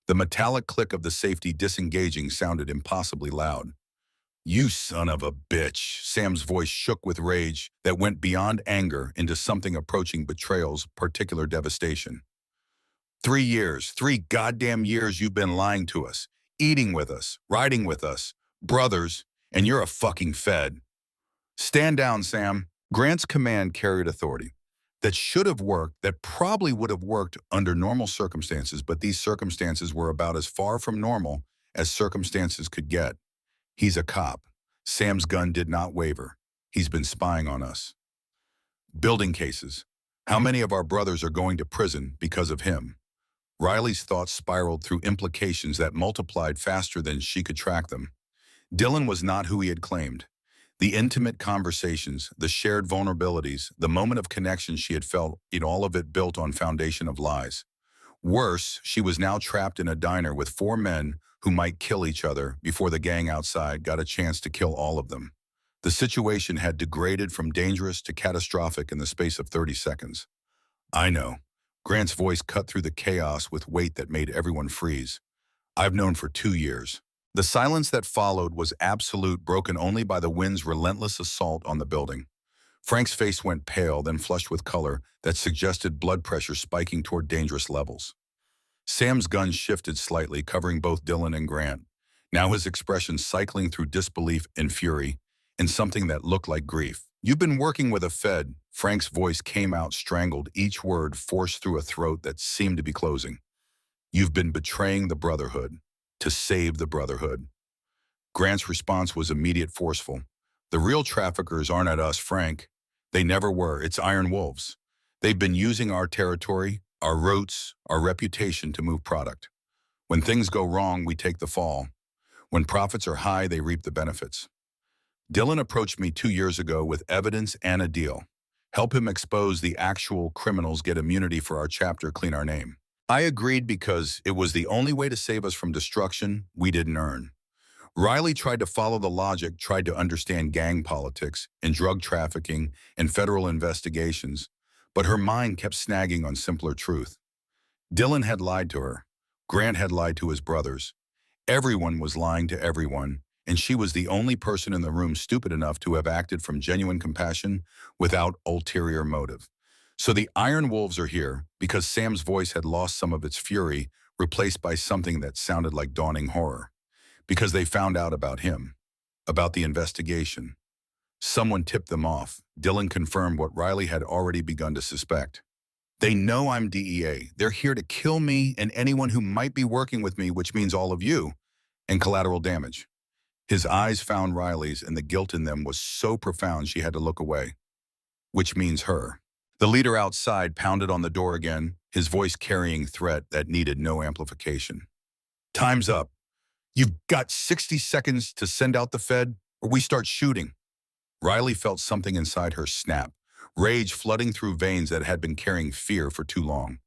The metallic click of the safety disengaging sounded impossibly loud. You son of a bitch. Sam's voice shook with rage that went beyond anger into something approaching betrayal's particular devastation. 3 years, 3 goddamn years you've been lying to us, eating with us, riding with us, brothers, and you're a fucking Fed. Stand down, Sam. Grant's command carried authority. That should have worked, that probably would have worked under normal circumstances, but these circumstances were about as far from normal as circumstances could get. He's a cop. Sam's gun did not waver. He's been spying on us. Building cases. How many of our brothers are going to prison because of him? Riley's thoughts spiraled through implications that multiplied faster than she could track them. Dylan was not who he had claimed. The intimate conversations, the shared vulnerabilities, the moment of connection she had felt, all of it built on foundation of lies. Worse, she was now trapped in a diner with 4 men who might kill each other before the gang outside got a chance to kill all of them. The situation had degraded from dangerous to catastrophic in the space of 30 seconds. I know. Grant's voice cut through the chaos with weight that made everyone freeze. I've known for 2 years. The silence that followed was absolute, broken only by the wind's relentless assault on the building. Frank's face went pale, then flushed with color that suggested blood pressure spiking toward dangerous levels. Sam's gun shifted slightly, covering both Dylan and Grant, now his expression cycling through disbelief and fury, and something that looked like grief. You've been working with a Fed. Frank's voice came out strangled, each word forced through a throat that seemed to be closing. You've been betraying the brotherhood, to save the brotherhood. Grant's response was immediate, forceful. The real traffickers aren't at us, Frank. They never were. It's Iron Wolves. They've been using our territory, our roots, our reputation to move product. When things go wrong, we take the fall. When profits are high, they reap the benefits. Dylan approached me 2 years ago with evidence and a deal. Help him expose the actual criminals, get immunity for our chapter, clean our name. I agreed because it was the only way to save us from destruction we didn't earn. Riley tried to follow the logic, tried to understand gang politics and drug trafficking and federal investigations, but her mind kept snagging on simpler truth. Dylan had lied to her. Grant had lied to his brothers. Everyone was lying to everyone, and she was the only person in the room stupid enough to have acted from genuine compassion without ulterior motive. So the Iron Wolves are here because Sam's voice had lost some of its fury, replaced by something that sounded like dawning horror. Because they found out about him, about the investigation. Someone tipped them off. Dylan confirmed what Riley had already begun to suspect. They know I'm DEA. They're here to kill me and anyone who might be working with me, which means all of you, and collateral damage. His eyes found Riley's, and the guilt in them was so profound she had to look away. Which means her. The leader outside pounded on the door again, his voice carrying threat that needed no amplification. Time's up. You've got 60 seconds to send out the Fed, or we start shooting. Riley felt something inside her snap, rage flooding through veins that had been carrying fear for too long.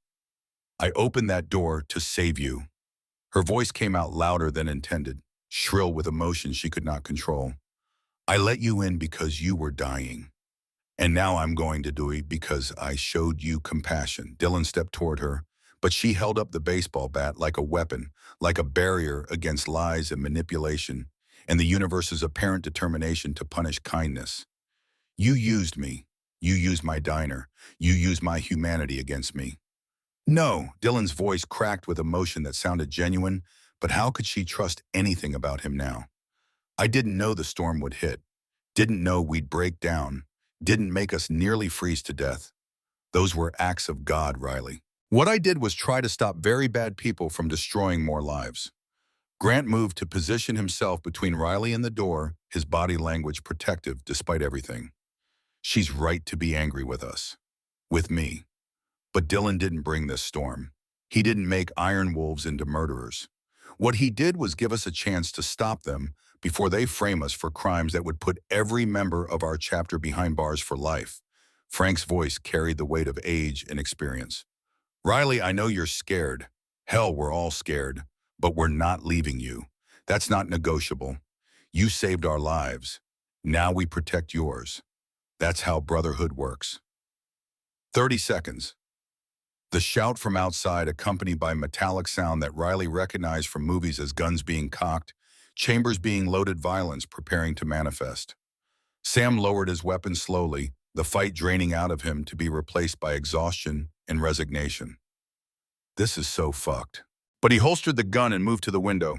I opened that door to save you. Her voice came out louder than intended, shrill with emotion she could not control. I let you in because you were dying. And now I'm going to do it because I showed you compassion. Dylan stepped toward her, but she held up the baseball bat like a weapon, like a barrier against lies and manipulation, and the universe's apparent determination to punish kindness. You used me. You used my diner. You used my humanity against me. No, Dylan's voice cracked with emotion that sounded genuine, but how could she trust anything about him now? I didn't know the storm would hit. Didn't know we'd break down. Didn't make us nearly freeze to death. Those were acts of God, Riley. What I did was try to stop very bad people from destroying more lives. Grant moved to position himself between Riley and the door, his body language protective despite everything. She's right to be angry with us. With me. But Dylan didn't bring this storm. He didn't make Iron Wolves into murderers. What he did was give us a chance to stop them before they frame us for crimes that would put every member of our chapter behind bars for life. Frank's voice carried the weight of age and experience. Riley, I know you're scared. Hell, we're all scared. But we're not leaving you. That's not negotiable. You saved our lives. Now we protect yours. That's how brotherhood works. 30 seconds. The shout from outside, accompanied by metallic sound that Riley recognized from movies as guns being cocked, chambers being loaded, violence preparing to manifest. Sam lowered his weapon slowly, the fight draining out of him to be replaced by exhaustion and resignation. This is so fucked. But he holstered the gun and moved to the window.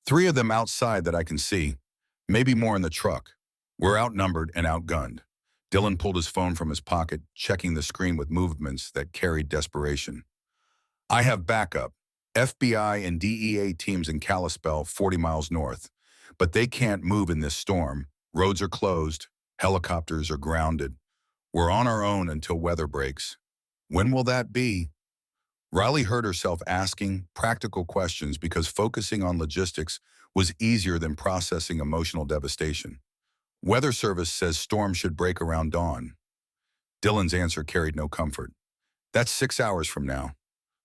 3 of them outside that I can see. Maybe more in the truck. We're outnumbered and outgunned. Dylan pulled his phone from his pocket, checking the screen with movements that carried desperation. I have backup. FBI and DEA teams in Kalispell, 40 miles north. But they can't move in this storm. Roads are closed. Helicopters are grounded. We're on our own until weather breaks. When will that be? Riley heard herself asking practical questions because focusing on logistics was easier than processing emotional devastation. Weather Service says storm should break around dawn. Dylan's answer carried no comfort. That's 6 hours from now.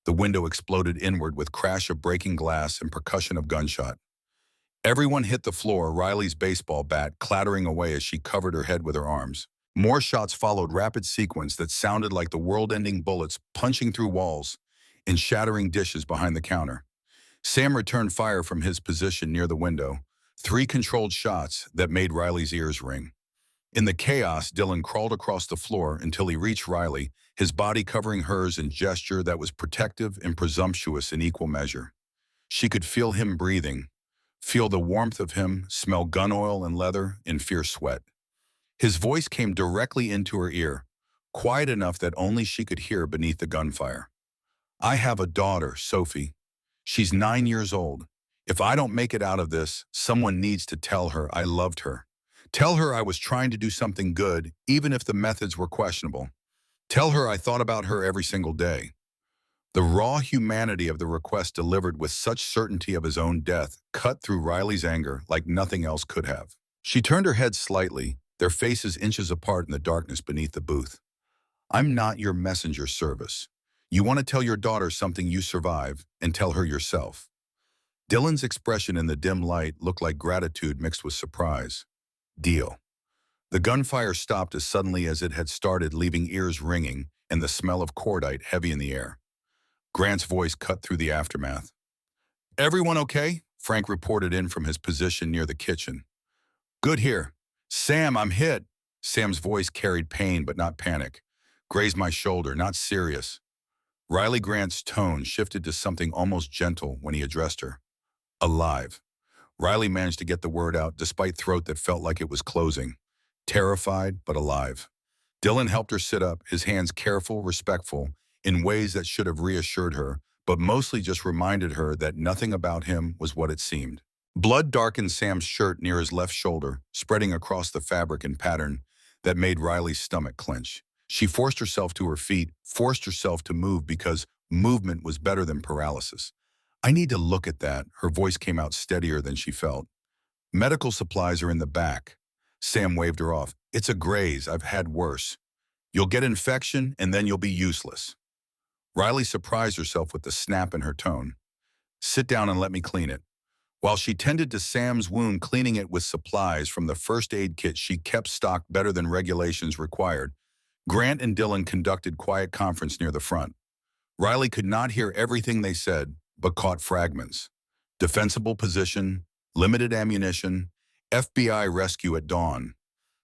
The window exploded inward with crash of breaking glass and percussion of gunshot. Everyone hit the floor, Riley's baseball bat clattering away as she covered her head with her arms. More shots followed, rapid sequence that sounded like the world-ending bullets punching through walls and shattering dishes behind the counter. Sam returned fire from his position near the window, 3 controlled shots that made Riley's ears ring. In the chaos, Dylan crawled across the floor until he reached Riley, his body covering hers in gesture that was protective and presumptuous in equal measure. She could feel him breathing, feel the warmth of him, smell gun oil and leather, and fierce sweat. His voice came directly into her ear, quiet enough that only she could hear beneath the gunfire. I have a daughter, Sophie. She's 9 years old. If I don't make it out of this, someone needs to tell her I loved her. Tell her I was trying to do something good, even if the methods were questionable. Tell her I thought about her every single day. The raw humanity of the request delivered with such certainty of his own death cut through Riley's anger like nothing else could have. She turned her head slightly, their faces inches apart in the darkness beneath the booth. I'm not your messenger service. You want to tell your daughter something you survive, and tell her yourself. Dylan's expression in the dim light looked like gratitude mixed with surprise. Deal. The gunfire stopped as suddenly as it had started, leaving ears ringing and the smell of cordite heavy in the air. Grant's voice cut through the aftermath. Everyone okay? Frank reported in from his position near the kitchen. Good here. Sam, I'm hit. Sam's voice carried pain but not panic. Grazed my shoulder, not serious. Riley Grant's tone shifted to something almost gentle when he addressed her. Alive. Riley managed to get the word out despite throat that felt like it was closing. Terrified but alive. Dylan helped her sit up, his hands careful, respectful, in ways that should have reassured her, but mostly just reminded her that nothing about him was what it seemed. Blood darkened Sam's shirt near his left shoulder, spreading across the fabric in pattern that made Riley's stomach clench. She forced herself to her feet, forced herself to move because movement was better than paralysis. I need to look at that. Her voice came out steadier than she felt. Medical supplies are in the back. Sam waved her off. It's a graze. I've had worse. You'll get infection and then you'll be useless. Riley surprised herself with the snap in her tone. Sit down and let me clean it. While she tended to Sam's wound, cleaning it with supplies from the first aid kit she kept stocked better than regulations required, Grant and Dylan conducted quiet conference near the front. Riley could not hear everything they said, but caught fragments. Defensible position, limited ammunition, FBI rescue at dawn.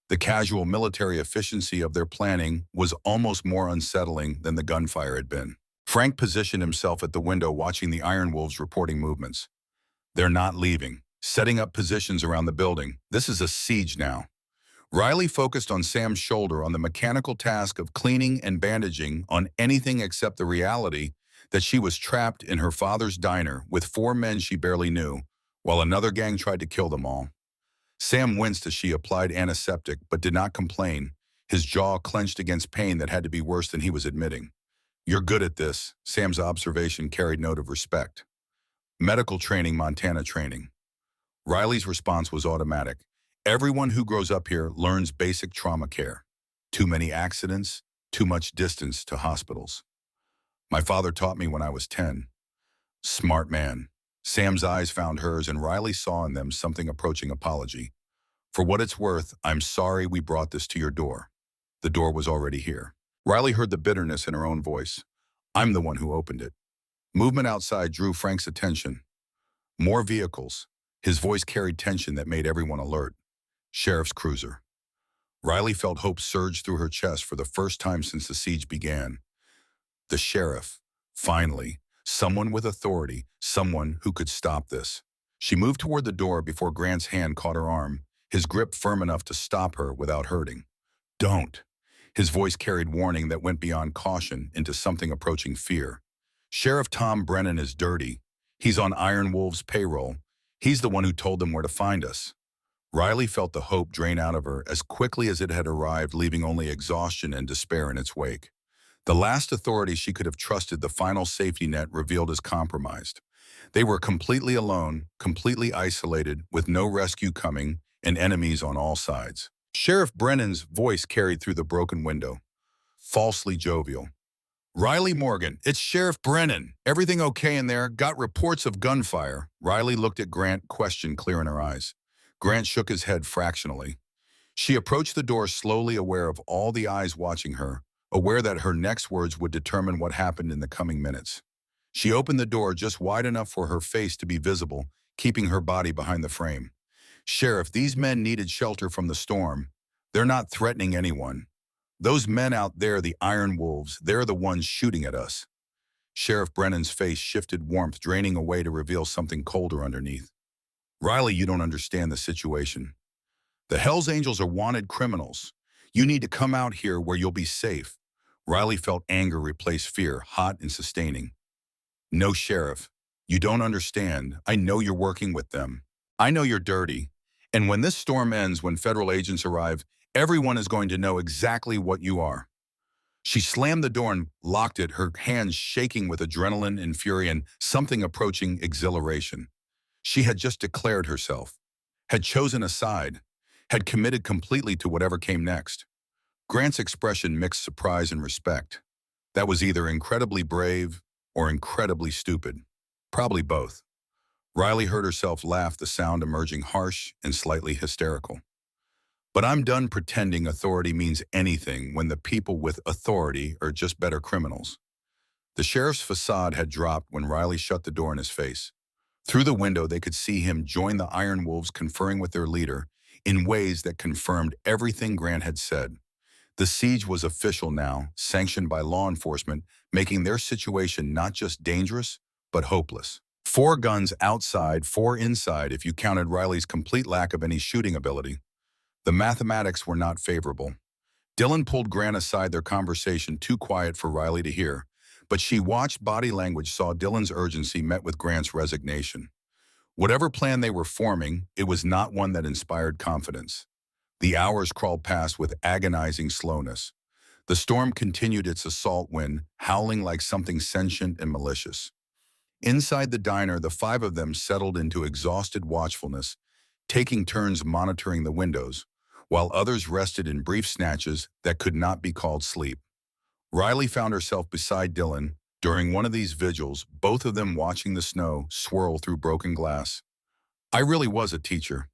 The casual military efficiency of their planning was almost more unsettling than the gunfire had been. Frank positioned himself at the window watching the Iron Wolves reporting movements. They're not leaving, setting up positions around the building. This is a siege now. Riley focused on Sam's shoulder on the mechanical task of cleaning and bandaging on anything except the reality that she was trapped in her father's diner with 4 men she barely knew, while another gang tried to kill them all. Sam winced as she applied antiseptic but did not complain, his jaw clenched against pain that had to be worse than he was admitting. You're good at this, Sam's observation carried note of respect. Medical training, Montana training. Riley's response was automatic. Everyone who grows up here learns basic trauma care. Too many accidents, too much distance to hospitals. My father taught me when I was 10. Smart man. Sam's eyes found hers and Riley saw in them something approaching apology. For what it's worth, I'm sorry we brought this to your door. The door was already here. Riley heard the bitterness in her own voice. I'm the one who opened it. Movement outside drew Frank's attention. More vehicles. His voice carried tension that made everyone alert. Sheriff's cruiser. Riley felt hope surge through her chest for the first time since the siege began. The sheriff. Finally. Someone with authority. Someone who could stop this. She moved toward the door before Grant's hand caught her arm, his grip firm enough to stop her without hurting. Don't. His voice carried warning that went beyond caution into something approaching fear. Sheriff Tom Brennan is dirty. He's on Iron Wolves' payroll. He's the one who told them where to find us. Riley felt the hope drain out of her as quickly as it had arrived, leaving only exhaustion and despair in its wake. The last authority she could have trusted, the final safety net, revealed as compromised. They were completely alone, completely isolated, with no rescue coming, and enemies on all sides. Sheriff Brennan's voice carried through the broken window. Falsely jovial. Riley Morgan, it's Sheriff Brennan. Everything okay in there? Got reports of gunfire. Riley looked at Grant, question clear in her eyes. Grant shook his head fractionally. She approached the door slowly, aware of all the eyes watching her, aware that her next words would determine what happened in the coming minutes. She opened the door just wide enough for her face to be visible, keeping her body behind the frame. Sheriff, these men needed shelter from the storm. They're not threatening anyone. Those men out there, the Iron Wolves, they're the ones shooting at us. Sheriff Brennan's face shifted, warmth draining away to reveal something colder underneath. Riley, you don't understand the situation. The Hells Angels are wanted criminals. You need to come out here where you'll be safe. Riley felt anger replace fear, hot and sustaining. No, Sheriff. You don't understand. I know you're working with them. I know you're dirty. And when this storm ends, when federal agents arrive, everyone is going to know exactly what you are. She slammed the door and locked it, her hands shaking with adrenaline and fury and something approaching exhilaration. She had just declared herself, had chosen a side. had committed completely to whatever came next. Grant's expression mixed surprise and respect. That was either incredibly brave or incredibly stupid. Probably both. Riley heard herself laugh, the sound emerging harsh and slightly hysterical. But I'm done pretending authority means anything when the people with authority are just better criminals. The sheriff's facade had dropped when Riley shut the door in his face. Through the window, they could see him join the Iron Wolves, conferring with their leader in ways that confirmed everything Grant had said. The siege was official now, sanctioned by law enforcement, making their situation not just dangerous, but hopeless. 4 guns outside, 4 inside if you counted Riley's complete lack of any shooting ability. The mathematics were not favorable. Dylan pulled Grant aside, their conversation too quiet for Riley to hear, but she watched body language, saw Dylan's urgency met with Grant's resignation. Whatever plan they were forming, it was not one that inspired confidence. The hours crawled past with agonizing slowness. The storm continued its assault wind, howling like something sentient and malicious. Inside the diner, the 5 of them settled into exhausted watchfulness, taking turns monitoring the windows, while others rested in brief snatches that could not be called sleep. Riley found herself beside Dylan during one of these vigils, both of them watching the snow swirl through broken glass. I really was a teacher.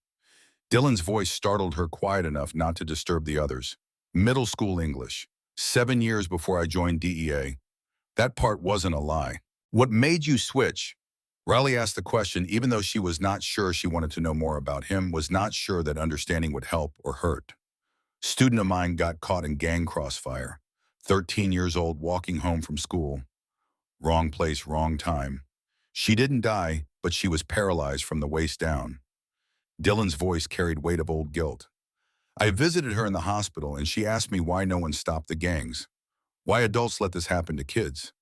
Dylan's voice startled her, quiet enough not to disturb the others. Middle school English. 7 years before I joined DEA. That part wasn't a lie. What made you switch? Riley asked the question, even though she was not sure. She wanted to know more about him, was not sure that understanding would help or hurt. Student of mine got caught in gang crossfire. 13 years old, walking home from school. Wrong place, wrong time. She didn't die, but she was paralyzed from the waist down. Dylan's voice carried weight of old guilt. I visited her in the hospital, and she asked me why no one stopped the gangs. Why adults let this happen to kids?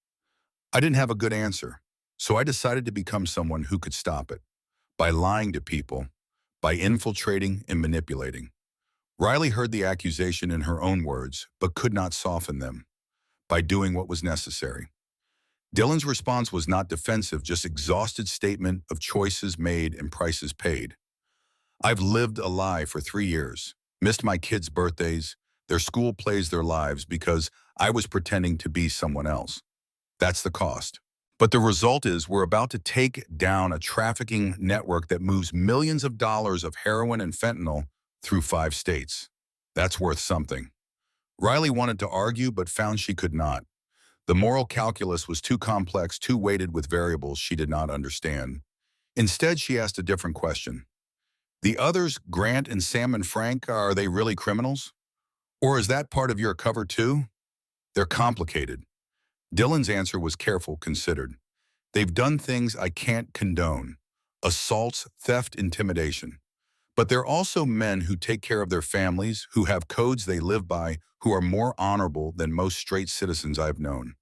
I didn't have a good answer, so I decided to become someone who could stop it. By lying to people, by infiltrating and manipulating. Riley heard the accusation in her own words, but could not soften them. By doing what was necessary. Dylan's response was not defensive, just exhausted statement of choices made and prices paid. I've lived a lie for 3 years, missed my kids' birthdays, their school plays, their lives, because I was pretending to be someone else. That's the cost. But the result is we're about to take down a trafficking network that moves millions of dollars of heroin and fentanyl through 5 states. That's worth something. Riley wanted to argue, but found she could not. The moral calculus was too complex, too weighted with variables she did not understand. Instead, she asked a different question. The others, Grant and Sam and Frank, are they really criminals? Or is that part of your cover too? They're complicated. Dylan's answer was careful, considered. They've done things I can't condone. Assaults, theft, intimidation. But they're also men who take care of their families, who have codes they live by, who are more honorable than most straight citizens I've known.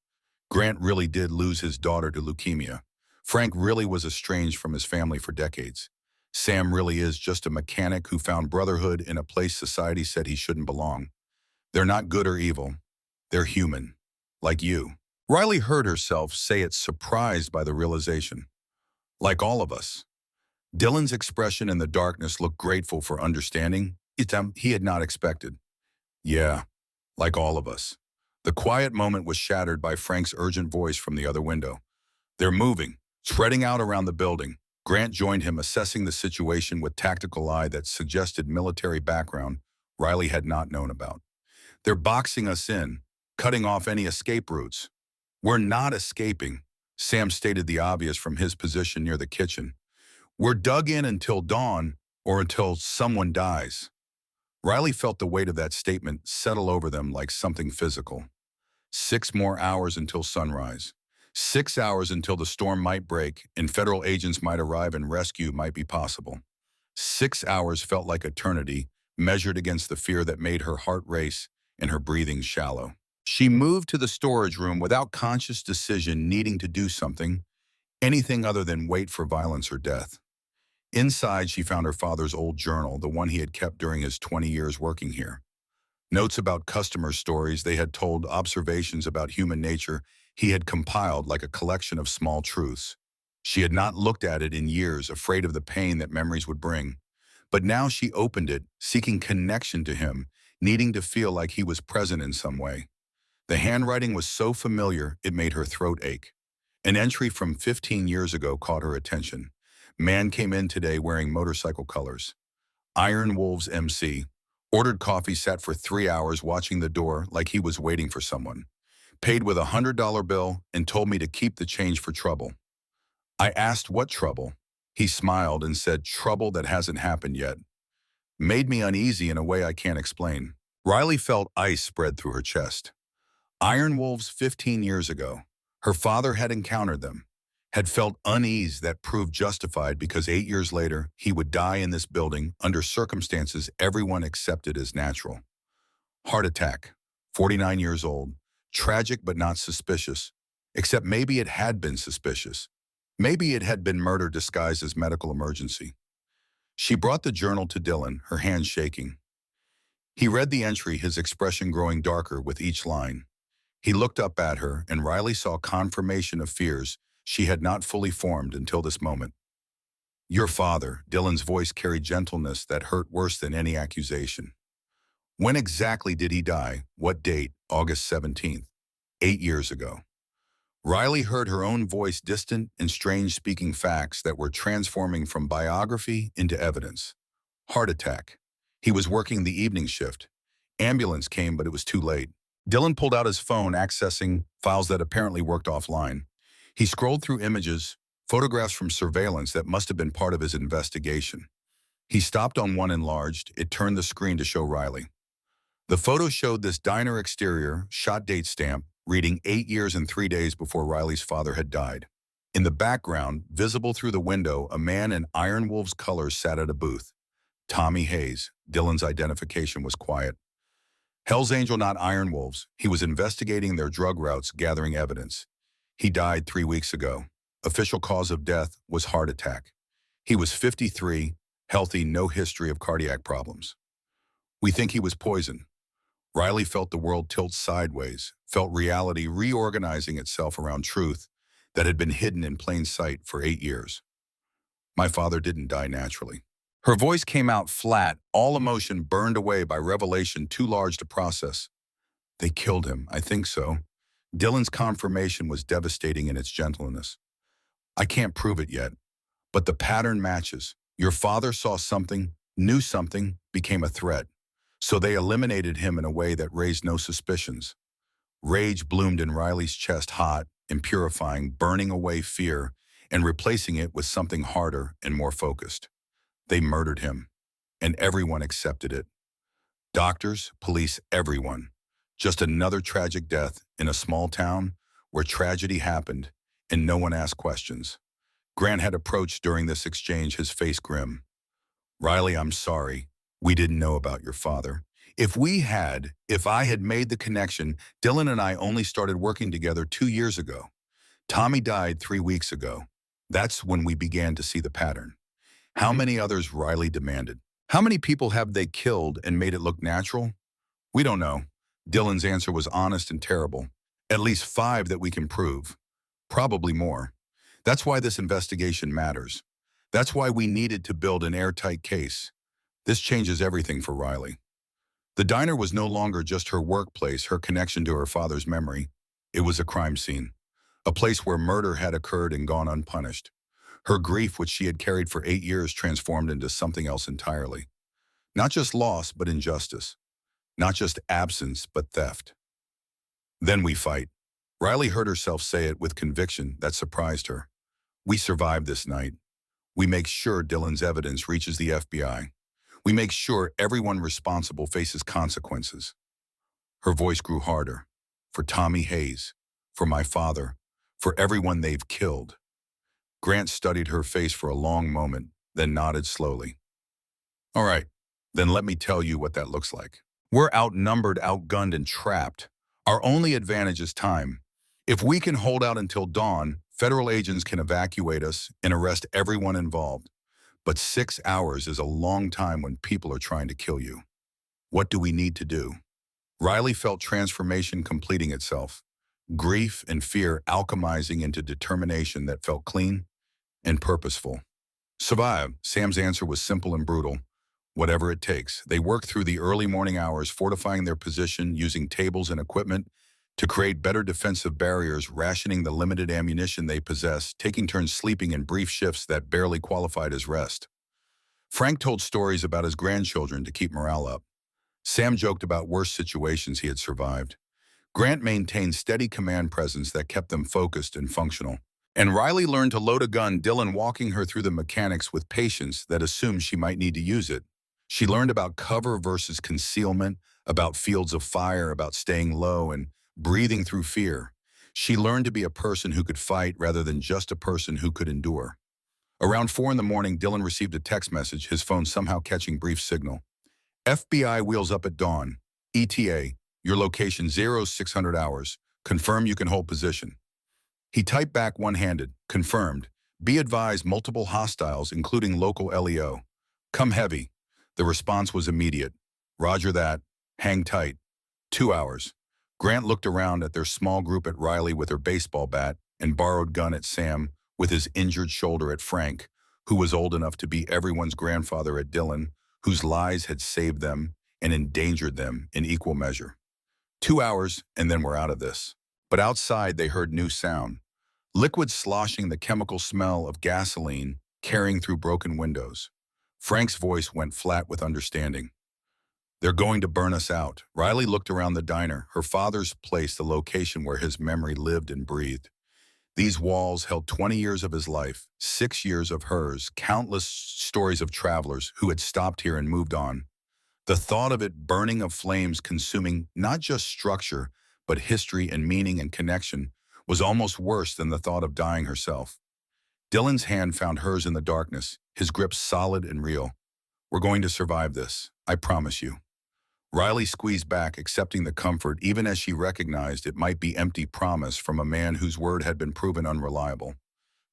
Grant really did lose his daughter to leukemia. Frank really was estranged from his family for decades. Sam really is just a mechanic who found brotherhood in a place society said he shouldn't belong. They're not good or evil. They're human. Like you. Riley heard herself say it, surprised by the realization. Like all of us. Dylan's expression in the darkness looked grateful for understanding he had not expected. Yeah, like all of us. The quiet moment was shattered by Frank's urgent voice from the other window. They're moving, spreading out around the building. Grant joined him, assessing the situation with tactical eye that suggested military background Riley had not known about. They're boxing us in, cutting off any escape routes. We're not escaping, Sam stated the obvious from his position near the kitchen. We're dug in until dawn or until someone dies. Riley felt the weight of that statement settle over them like something physical. 6 more hours until sunrise. 6 hours until the storm might break and federal agents might arrive and rescue might be possible. 6 hours felt like eternity, measured against the fear that made her heart race and her breathing shallow. She moved to the storage room without conscious decision, needing to do something, anything other than wait for violence or death. Inside, she found her father's old journal, the one he had kept during his 20 years working here. Notes about customer stories they had told, observations about human nature he had compiled like a collection of small truths. She had not looked at it in years, afraid of the pain that memories would bring. But now she opened it, seeking connection to him, needing to feel like he was present in some way. The handwriting was so familiar, it made her throat ache. An entry from 15 years ago caught her attention. Man came in today wearing motorcycle colors. Iron Wolves MC. Ordered coffee, sat for 3 hours watching the door like he was waiting for someone. Paid with $100 bill and told me to keep the change for trouble. I asked what trouble. He smiled and said trouble that hasn't happened yet. Made me uneasy in a way I can't explain. Riley felt ice spread through her chest. Iron Wolves 15 years ago. Her father had encountered them, had felt unease that proved justified because 8 years later, he would die in this building under circumstances everyone accepted as natural. Heart attack, 49 years old, tragic but not suspicious, except maybe it had been suspicious. Maybe it had been murder disguised as medical emergency. She brought the journal to Dylan, her hand shaking. He read the entry, his expression growing darker with each line. He looked up at her, and Riley saw confirmation of fears she had not fully formed until this moment. Your father, Dylan's voice carried gentleness that hurt worse than any accusation. When exactly did he die? What date? August 17th. 8 years ago. Riley heard her own voice, distant and strange, speaking facts that were transforming from biography into evidence. Heart attack. He was working the evening shift. Ambulance came, but it was too late. Dylan pulled out his phone, accessing files that apparently worked offline. He scrolled through images, photographs from surveillance that must have been part of his investigation. He stopped on one enlarged. It turned the screen to show Riley. The photo showed this diner exterior, shot date stamp, reading 8 years and 3 days before Riley's father had died. In the background, visible through the window, a man in Iron Wolves colors sat at a booth. Tommy Hayes. Dylan's identification was quiet. Hell's Angel, not Iron Wolves. He was investigating their drug routes, gathering evidence. He died 3 weeks ago. Official cause of death was heart attack. He was 53, healthy, no history of cardiac problems. We think he was poisoned. Riley felt the world tilt sideways, felt reality reorganizing itself around truth that had been hidden in plain sight for 8 years. My father didn't die naturally. Her voice came out flat, all emotion burned away by revelation too large to process. They killed him, I think so. Dylan's confirmation was devastating in its gentleness. I can't prove it yet, but the pattern matches. Your father saw something, knew something, became a threat. So they eliminated him in a way that raised no suspicions. Rage bloomed in Riley's chest, hot and purifying, burning away fear and replacing it with something harder and more focused. They murdered him, and everyone accepted it. Doctors, police, everyone. Just another tragic death in a small town where tragedy happened and no one asked questions. Grant had approached during this exchange, his face grim. Riley, I'm sorry. We didn't know about your father. If I had made the connection, Dylan and I only started working together 2 years ago. Tommy died 3 weeks ago. That's when we began to see the pattern. How many others? Riley demanded. How many people have they killed and made it look natural? We don't know. Dylan's answer was honest and terrible. At least 5 that we can prove. Probably more. That's why this investigation matters. That's why we needed to build an airtight case. This changes everything for Riley. The diner was no longer just her workplace, her connection to her father's memory. It was a crime scene, a place where murder had occurred and gone unpunished. Her grief, which she had carried for 8 years, transformed into something else entirely. Not just loss, but injustice. Not just absence, but theft. Then we fight. Riley heard herself say it with conviction that surprised her. We survived this night. We make sure Dylan's evidence reaches the FBI. We make sure everyone responsible faces consequences. Her voice grew harder. For Tommy Hayes, for my father, for everyone they've killed. Grant studied her face for a long moment, then nodded slowly. All right, then let me tell you what that looks like. We're outnumbered, outgunned, and trapped. Our only advantage is time. If we can hold out until dawn, federal agents can evacuate us and arrest everyone involved. But 6 hours is a long time when people are trying to kill you. What do we need to do? Riley felt transformation completing itself. Grief and fear alchemizing into determination that felt clean and purposeful. Survive. Sam's answer was simple and brutal. Whatever it takes. They worked through the early morning hours, fortifying their position, using tables and equipment to create better defensive barriers, rationing the limited ammunition they possessed, taking turns sleeping in brief shifts that barely qualified as rest. Frank told stories about his grandchildren to keep morale up. Sam joked about worse situations he had survived. Grant maintained steady command presence that kept them focused and functional. And Riley learned to load a gun, Dylan walking her through the mechanics with patience that assumed she might need to use it. She learned about cover versus concealment, about fields of fire, about staying low and breathing through fear. She learned to be a person who could fight rather than just a person who could endure. Around 4 in the morning, Dylan received a text message, his phone somehow catching brief signal. FBI wheels up at dawn. ETA, your location 0600 hours. Confirm you can hold position. He typed back one-handed, confirmed. Be advised multiple hostiles, including local LEO. Come heavy. The response was immediate. Roger that. Hang tight. 2 hours. Grant looked around at their small group at Riley with her baseball bat and borrowed gun at Sam with his injured shoulder at Frank, who was old enough to be everyone's grandfather at Dylan, whose lies had saved them and endangered them in equal measure. 2 hours, and then we're out of this. But outside, they heard new sound. Liquid sloshing, the chemical smell of gasoline carrying through broken windows. Frank's voice went flat with understanding. They're going to burn us out. Riley looked around the diner, her father's place, the location where his memory lived and breathed. These walls held 20 years of his life, 6 years of hers, countless stories of travelers who had stopped here and moved on. The thought of it burning of flames, consuming not just structure, but history and meaning and connection, was almost worse than the thought of dying herself. Dylan's hand found hers in the darkness, his grip solid and real. We're going to survive this, I promise you. Riley squeezed back, accepting the comfort, even as she recognized it might be empty promise from a man whose word had been proven unreliable.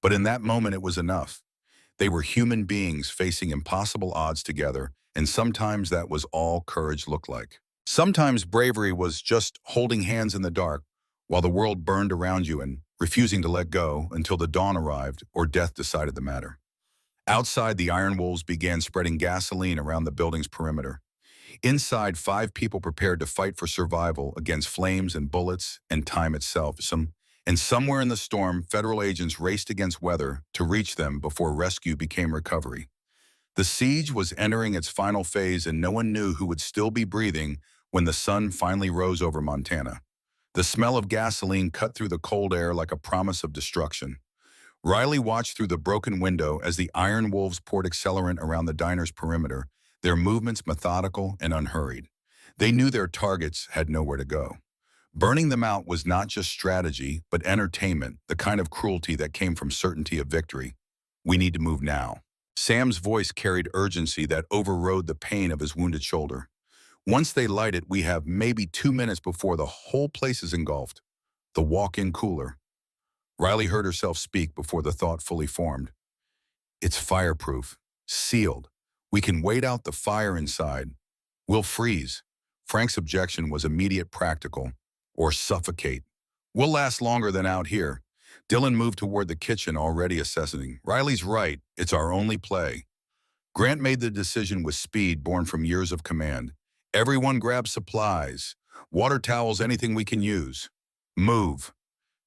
But in that moment, it was enough. They were human beings facing impossible odds together, and sometimes that was all courage looked like. Sometimes bravery was just holding hands in the dark while the world burned around you and refusing to let go until the dawn arrived or death decided the matter. Outside, the iron wolves began spreading gasoline around the building's perimeter. Inside, 5 people prepared to fight for survival against flames and bullets and time itself. And somewhere in the storm, federal agents raced against weather to reach them before rescue became recovery. The siege was entering its final phase, and no one knew who would still be breathing when the sun finally rose over Montana. The smell of gasoline cut through the cold air like a promise of destruction. Riley watched through the broken window as the iron wolves poured accelerant around the diner's perimeter, their movements methodical and unhurried. They knew their targets had nowhere to go. Burning them out was not just strategy, but entertainment, the kind of cruelty that came from certainty of victory. We need to move now. Sam's voice carried urgency that overrode the pain of his wounded shoulder. Once they light it, we have maybe 2 minutes before the whole place is engulfed. The walk-in cooler. Riley heard herself speak before the thought fully formed. It's fireproof, sealed. We can wait out the fire inside. We'll freeze. Frank's objection was immediate, practical, or suffocate. We'll last longer than out here. Dylan moved toward the kitchen, already assessing. Riley's right. It's our only play. Grant made the decision with speed born from years of command. Everyone grab supplies. Water towels, anything we can use. Move.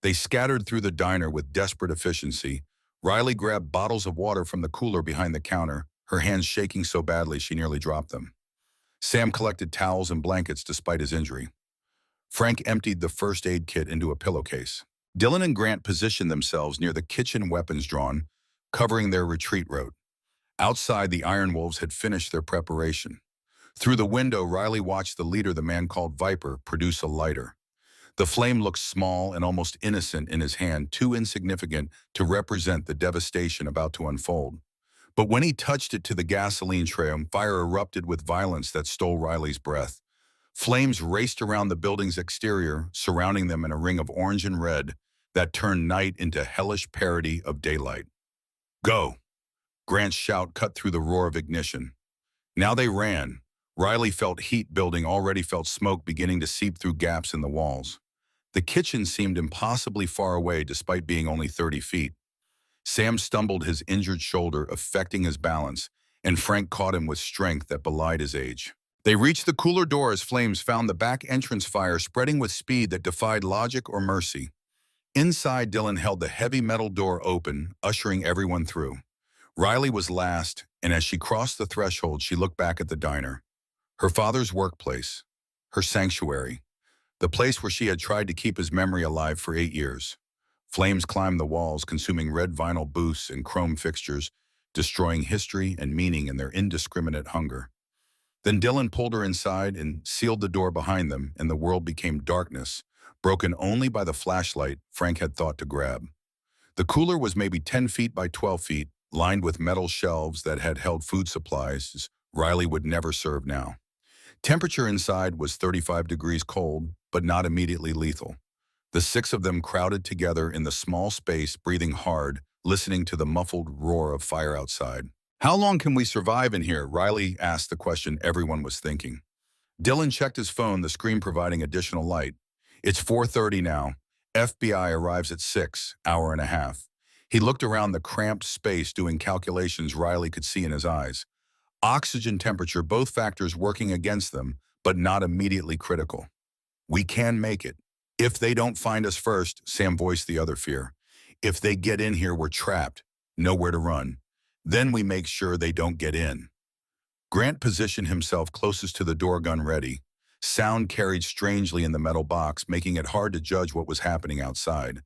They scattered through the diner with desperate efficiency. Riley grabbed bottles of water from the cooler behind the counter, her hands shaking so badly she nearly dropped them. Sam collected towels and blankets despite his injury. Frank emptied the first aid kit into a pillowcase. Dylan and Grant positioned themselves near the kitchen, weapons drawn, covering their retreat route. Outside, the Iron Wolves had finished their preparation. Through the window, Riley watched the leader, the man called Viper, produce a lighter. The flame looked small and almost innocent in his hand, too insignificant to represent the devastation about to unfold. But when he touched it to the gasoline trail, fire erupted with violence that stole Riley's breath. Flames raced around the building's exterior, surrounding them in a ring of orange and red that turned night into hellish parody of daylight. Go! Grant's shout cut through the roar of ignition. Now they ran. Riley felt heat building, already felt smoke beginning to seep through gaps in the walls. The kitchen seemed impossibly far away despite being only 30 feet. Sam stumbled, his injured shoulder affecting his balance, and Frank caught him with strength that belied his age. They reached the cooler door as flames found the back entrance fire spreading with speed that defied logic or mercy. Inside, Dylan held the heavy metal door open, ushering everyone through. Riley was last, and as she crossed the threshold, she looked back at the diner. Her father's workplace, her sanctuary, the place where she had tried to keep his memory alive for 8 years. Flames climbed the walls, consuming red vinyl booths and chrome fixtures, destroying history and meaning in their indiscriminate hunger. Then Dylan pulled her inside and sealed the door behind them, and the world became darkness, broken only by the flashlight Frank had thought to grab. The cooler was maybe 10 feet by 12 feet, lined with metal shelves that had held food supplies Riley would never serve now. Temperature inside was 35 degrees cold, but not immediately lethal. The six of them crowded together in the small space, breathing hard, listening to the muffled roar of fire outside. "How long can we survive in here?" Riley asked the question everyone was thinking. Dylan checked his phone, the screen providing additional light. "It's 4:30 now. FBI arrives at 6, hour and a half." He looked around the cramped space, doing calculations Riley could see in his eyes. Oxygen temperature, both factors working against them, but not immediately critical. "We can make it. If they don't find us first," Sam voiced the other fear. "If they get in here, we're trapped. Nowhere to run. Then we make sure they don't get in." Grant positioned himself closest to the door, gun ready. Sound carried strangely in the metal box, making it hard to judge what was happening outside.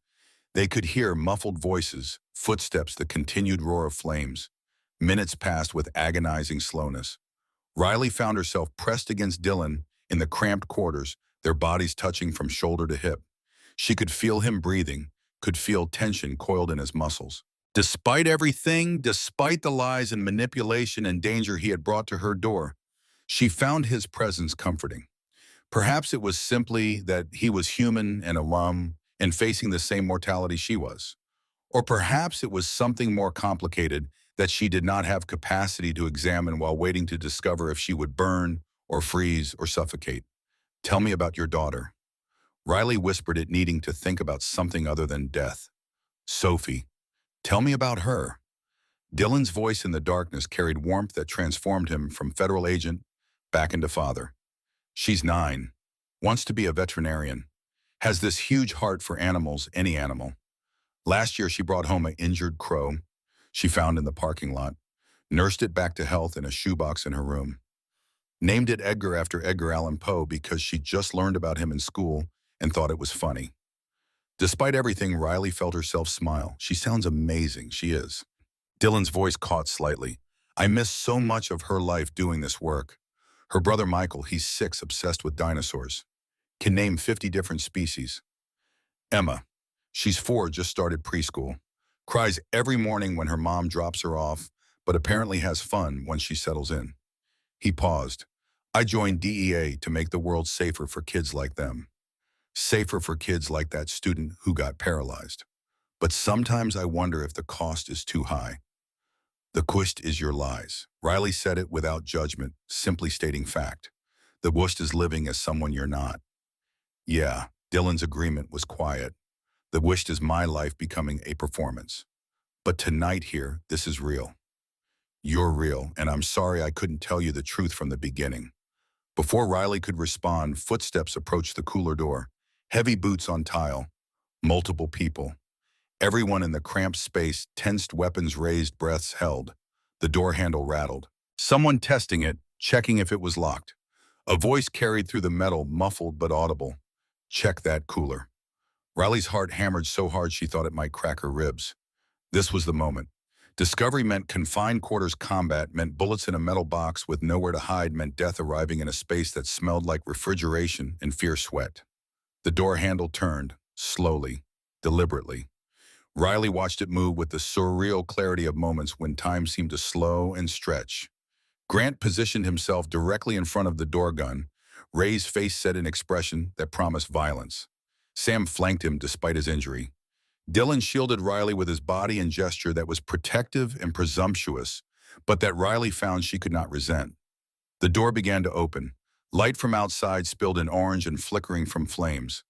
They could hear muffled voices, footsteps, the continued roar of flames. Minutes passed with agonizing slowness. Riley found herself pressed against Dylan in the cramped quarters, their bodies touching from shoulder to hip. She could feel him breathing, could feel tension coiled in his muscles. Despite everything, despite the lies and manipulation and danger he had brought to her door, she found his presence comforting. Perhaps it was simply that he was human and alone and facing the same mortality she was. Or perhaps it was something more complicated that she did not have capacity to examine while waiting to discover if she would burn or freeze or suffocate. "Tell me about your daughter." Riley whispered it, needing to think about something other than death. "Sophie. Tell me about her." Dylan's voice in the darkness carried warmth that transformed him from federal agent back into father. "She's 9, wants to be a veterinarian, has this huge heart for animals, any animal. Last year she brought home an injured crow she found in the parking lot, nursed it back to health in a shoebox in her room. Named it Edgar after Edgar Allan Poe because she just learned about him in school and thought it was funny." Despite everything, Riley felt herself smile. "She sounds amazing, she is." Dylan's voice caught slightly. "I miss so much of her life doing this work. Her brother Michael, he's 6, obsessed with dinosaurs. Can name 50 different species. Emma, she's 4, just started preschool. Cries every morning when her mom drops her off, but apparently has fun once she settles in." He paused. "I joined DEA to make the world safer for kids like them. Safer for kids like that student who got paralyzed. But sometimes I wonder if the cost is too high." "The cost is your lies." Riley said it without judgment, simply stating fact. "The worst is living as someone you're not." "Yeah," Dylan's agreement was quiet. "The worst is my life becoming a performance. But tonight here, this is real. You're real, and I'm sorry I couldn't tell you the truth from the beginning." Before Riley could respond, footsteps approached the cooler door. Heavy boots on tile. Multiple people. Everyone in the cramped space, tensed, weapons raised, breaths held. The door handle rattled. Someone testing it, checking if it was locked. A voice carried through the metal, muffled but audible. "Check that cooler." Riley's heart hammered so hard she thought it might crack her ribs. This was the moment. Discovery meant confined quarters combat, meant bullets in a metal box with nowhere to hide, meant death arriving in a space that smelled like refrigeration and fierce sweat. The door handle turned, slowly, deliberately. Riley watched it move with the surreal clarity of moments when time seemed to slow and stretch. Grant positioned himself directly in front of the door gun. Ray's face set an expression that promised violence. Sam flanked him despite his injury. Dylan shielded Riley with his body and gesture that was protective and presumptuous, but that Riley found she could not resent. The door began to open. Light from outside spilled in orange and flickering from flames.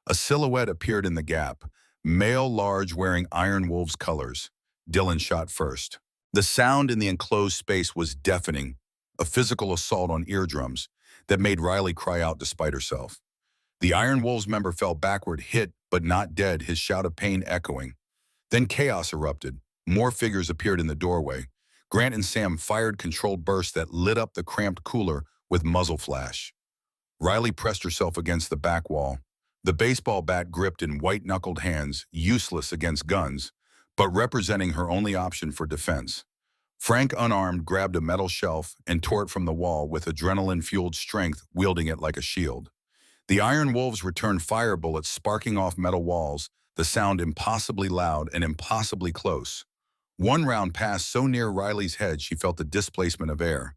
A silhouette appeared in the gap, male large wearing Iron Wolves colors. Dylan shot first. The sound in the enclosed space was deafening, a physical assault on eardrums that made Riley cry out despite herself. The Iron Wolves member fell backward, hit but not dead, his shout of pain echoing. Then chaos erupted. More figures appeared in the doorway. Grant and Sam fired controlled bursts that lit up the cramped cooler with muzzle flash. Riley pressed herself against the back wall, the baseball bat gripped in white-knuckled hands, useless against guns, but representing her only option for defense. Frank, unarmed, grabbed a metal shelf and tore it from the wall with adrenaline-fueled strength, wielding it like a shield. The Iron Wolves returned fire bullets sparking off metal walls, the sound impossibly loud and impossibly close. One round passed so near Riley's head she felt the displacement of air.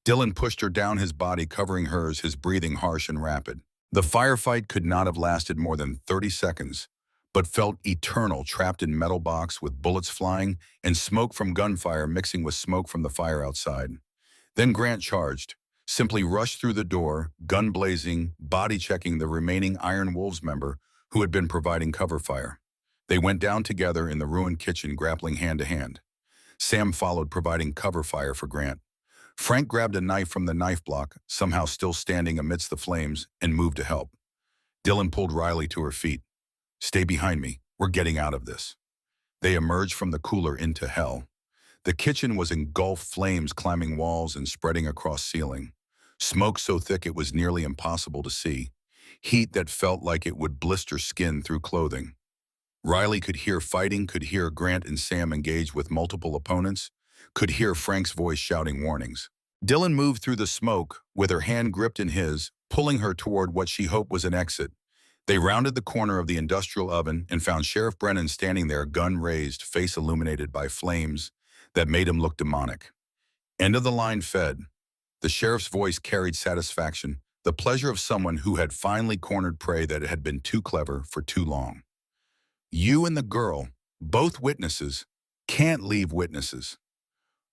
Dylan pushed her down, his body covering hers, his breathing harsh and rapid. The firefight could not have lasted more than 30 seconds, but felt eternal, trapped in metal box with bullets flying and smoke from gunfire mixing with smoke from the fire outside. Then Grant charged, simply rushed through the door, gun blazing, body checking the remaining Iron Wolves member who had been providing cover fire. They went down together in the ruined kitchen, grappling hand to hand. Sam followed, providing cover fire for Grant. Frank grabbed a knife from the knife block, somehow still standing amidst the flames, and moved to help. Dylan pulled Riley to her feet. "Stay behind me. We're getting out of this." They emerged from the cooler into hell. The kitchen was engulfed, flames climbing walls and spreading across ceiling. Smoke so thick it was nearly impossible to see. Heat that felt like it would blister skin through clothing. Riley could hear fighting, could hear Grant and Sam engage with multiple opponents, could hear Frank's voice shouting warnings. Dylan moved through the smoke, with her hand gripped in his, pulling her toward what she hoped was an exit. They rounded the corner of the industrial oven and found Sheriff Brennan standing there, gun raised, face illuminated by flames that made him look demonic. End of the line fed. The sheriff's voice carried satisfaction, the pleasure of someone who had finally cornered prey that had been too clever for too long. "You and the girl, both witnesses, can't leave witnesses."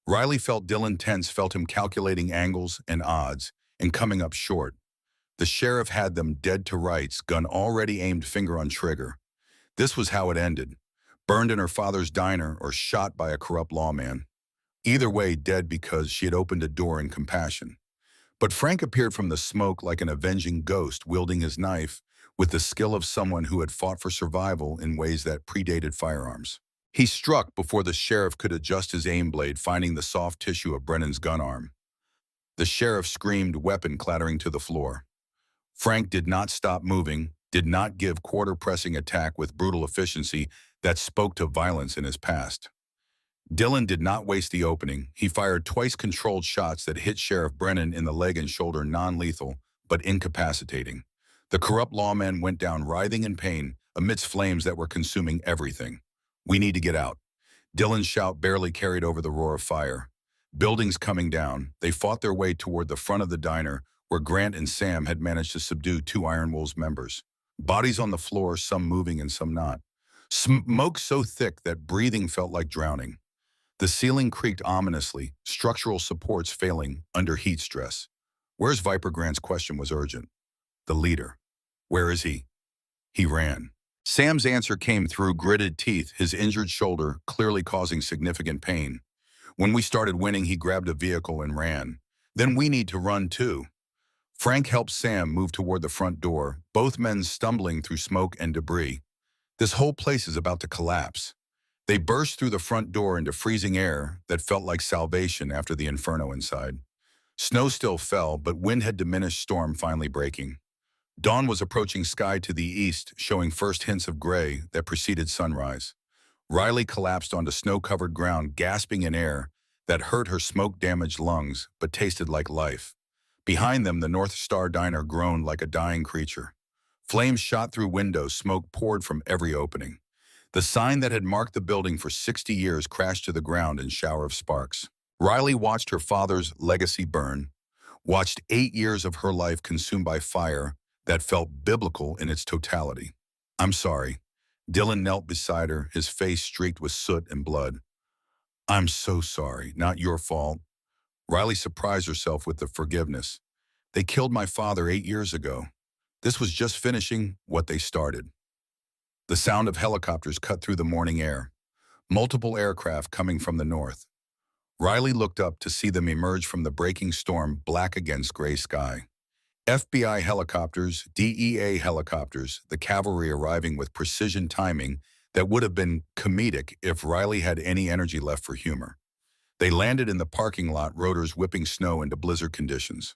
Riley felt Dylan tense, felt him calculating angles and odds, and coming up short. The sheriff had them dead to rights, gun already aimed, finger on trigger. This was how it ended. Burned in her father's diner or shot by a corrupt lawman. Either way, dead because she had opened a door in compassion. But Frank appeared from the smoke like an avenging ghost, wielding his knife with the skill of someone who had fought for survival in ways that predated firearms. He struck before the sheriff could adjust his aim blade, finding the soft tissue of Brennan's gun arm. The sheriff screamed, weapon clattering to the floor. Frank did not stop moving, did not give quarter-pressing attack with brutal efficiency that spoke to violence in his past. Dylan did not waste the opening. He fired twice controlled shots that hit Sheriff Brennan in the leg and shoulder, non-lethal, but incapacitating. The corrupt lawman went down writhing in pain amidst flames that were consuming everything. "We need to get out." Dylan's shout barely carried over the roar of fire. Buildings coming down, they fought their way toward the front of the diner where Grant and Sam had managed to subdue 2 Iron Wolves members. Bodies on the floor, some moving and some not. Smoke so thick that breathing felt like drowning. The ceiling creaked ominously, structural supports failing under heat stress. "Where's Viper?" Grant's question was urgent. "The leader. Where is he?" "He ran." Sam's answer came through gritted teeth, his injured shoulder clearly causing significant pain. "When we started winning, he grabbed a vehicle and ran. Then we need to run too." Frank helped Sam move toward the front door, both men stumbling through smoke and debris. "This whole place is about to collapse." They burst through the front door into freezing air that felt like salvation after the inferno inside. Snow still fell, but wind had diminished, storm finally breaking. Dawn was approaching, sky to the east, showing first hints of gray that preceded sunrise. Riley collapsed onto snow-covered ground, gasping in air that hurt her smoke-damaged lungs, but tasted like life. Behind them, the North Star Diner groaned like a dying creature. Flames shot through windows, smoke poured from every opening. The sign that had marked the building for 60 years crashed to the ground in a shower of sparks. Riley watched her father's legacy burn, watched 8 years of her life consumed by fire that felt biblical in its totality. "I'm sorry." Dylan knelt beside her, his face streaked with soot and blood. "I'm so sorry. Not your fault." Riley surprised herself with the forgiveness. "They killed my father 8 years ago. This was just finishing what they started." The sound of helicopters cut through the morning air. Multiple aircraft coming from the north. Riley looked up to see them emerge from the breaking storm, black against gray sky. FBI helicopters, DEA helicopters, the cavalry arriving with precision timing that would have been comedic if Riley had any energy left for humor. They landed in the parking lot, rotors whipping snow into blizzard conditions.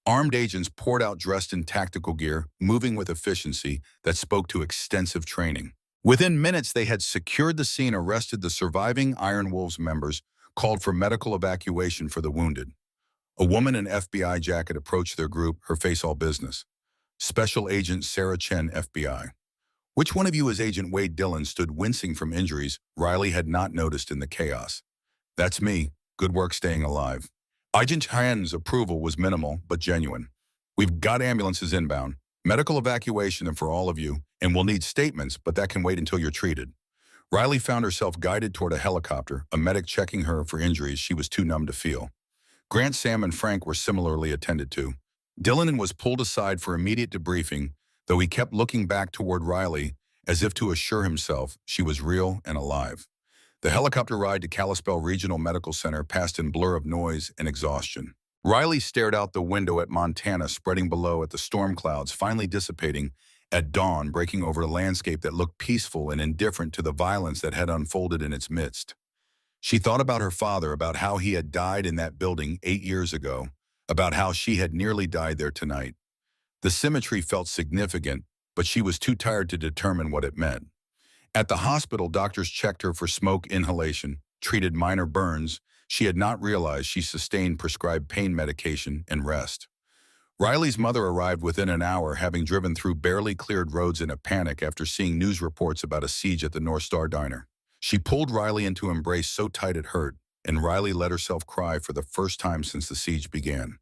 Armed agents poured out dressed in tactical gear, moving with efficiency that spoke to extensive training. Within minutes, they had secured the scene, arrested the surviving Iron Wolves members, called for medical evacuation for the wounded. A woman in FBI jacket approached their group, her face all business. Special Agent Sarah Chen, FBI. Which one of you is Agent Wade Dillon? Stood wincing from injuries Riley had not noticed in the chaos. That's me. Good work staying alive. Agent Chen's approval was minimal, but genuine. We've got ambulances inbound, medical evacuation and for all of you, and we'll need statements, but that can wait until you're treated. Riley found herself guided toward a helicopter, a medic checking her for injuries she was too numb to feel. Grant, Sam, and Frank were similarly attended to. Dillon was pulled aside for immediate debriefing, though he kept looking back toward Riley as if to assure himself she was real and alive. The helicopter ride to Kalispell Regional Medical Center passed in blur of noise and exhaustion. Riley stared out the window at Montana spreading below, at the storm clouds finally dissipating, at dawn breaking over a landscape that looked peaceful and indifferent to the violence that had unfolded in its midst. She thought about her father, about how he had died in that building 8 years ago, about how she had nearly died there tonight. The symmetry felt significant, but she was too tired to determine what it meant. At the hospital, doctors checked her for smoke inhalation, treated minor burns. She had not realized she sustained prescribed pain medication and rest. Riley's mother arrived within an hour, having driven through barely cleared roads in a panic after seeing news reports about a siege at the North Star Diner. She pulled Riley into an embrace so tight it hurt, and Riley let herself cry for the first time since the siege began.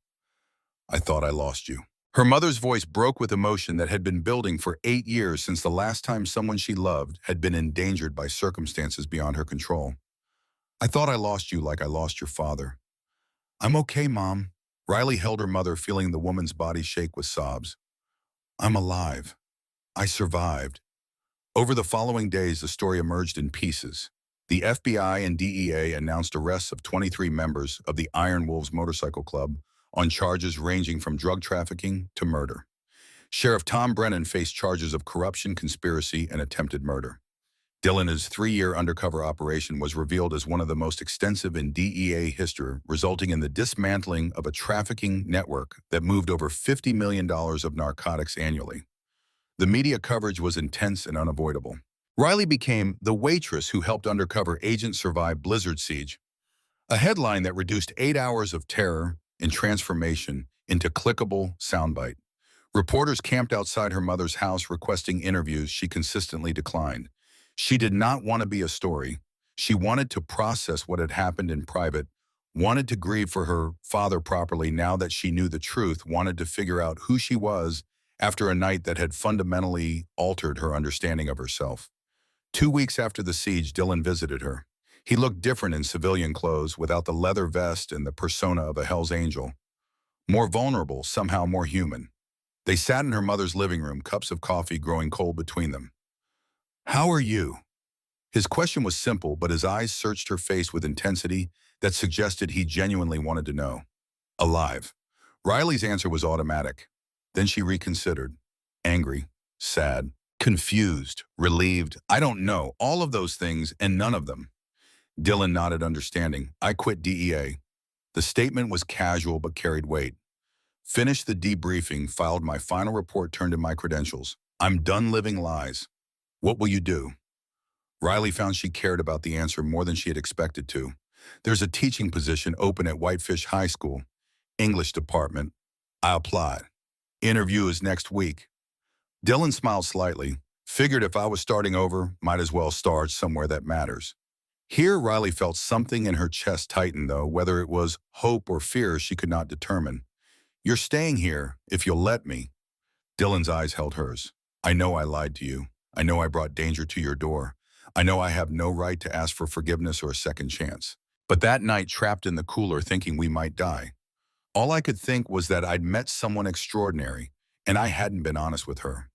I thought I lost you. Her mother's voice broke with emotion that had been building for 8 years, since the last time someone she loved had been endangered by circumstances beyond her control. I thought I lost you like I lost your father. I'm okay, Mom. Riley held her mother, feeling the woman's body shake with sobs. I'm alive. I survived. Over the following days, the story emerged in pieces. The FBI and DEA announced arrests of 23 members of the Iron Wolves Motorcycle Club on charges ranging from drug trafficking to murder. Sheriff Tom Brennan faced charges of corruption, conspiracy, and attempted murder. Dillon's 3-year undercover operation was revealed as one of the most extensive in DEA history, resulting in the dismantling of a trafficking network that moved over $50 million of narcotics annually. The media coverage was intense and unavoidable. Riley became the waitress who helped undercover agents survive Blizzard siege, a headline that reduced 8 hours of terror and transformation into clickable soundbite. Reporters camped outside her mother's house requesting interviews she consistently declined. She did not want to be a story. She wanted to process what had happened in private, wanted to grieve for her father properly now that she knew the truth, wanted to figure out who she was after a night that had fundamentally altered her understanding of herself. 2 weeks after the siege, Dillon visited her. He looked different in civilian clothes, without the leather vest and the persona of a Hell's Angel. More vulnerable, somehow more human. They sat in her mother's living room, cups of coffee growing cold between them. How are you? His question was simple, but his eyes searched her face with intensity that suggested he genuinely wanted to know. Alive. Riley's answer was automatic. Then she reconsidered. Angry, sad, confused, relieved. I don't know. All of those things and none of them. Dillon nodded, understanding. I quit DEA. The statement was casual but carried weight. Finished the debriefing, filed my final report, turned in my credentials. I'm done living lies. What will you do? Riley found she cared about the answer more than she had expected to. There's a teaching position open at Whitefish High School, English department. I applied. Interview is next week. Dillon smiled slightly. Figured if I was starting over, might as well start somewhere that matters. Here, Riley felt something in her chest tighten, though, whether it was hope or fear she could not determine. You're staying here, if you'll let me. Dillon's eyes held hers. I know I lied to you. I know I brought danger to your door. I know I have no right to ask for forgiveness or a second chance. But that night, trapped in the cooler, thinking we might die, all I could think was that I'd met someone extraordinary, and I hadn't been honest with her.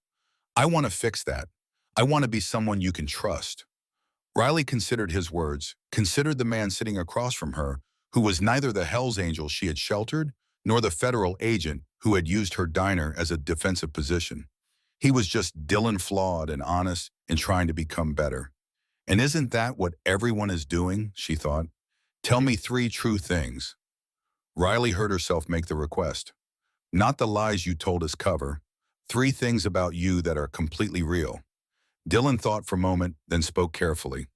I want to fix that. I want to be someone you can trust. Riley considered his words, considered the man sitting across from her, who was neither the Hells Angel she had sheltered, nor the federal agent who had used her diner as a defensive position. He was just Dylan, flawed and honest and trying to become better. And isn't that what everyone is doing, she thought. Tell me 3 true things. Riley heard herself make the request. Not the lies you told us cover. 3 things about you that are completely real. Dylan thought for a moment, then spoke carefully.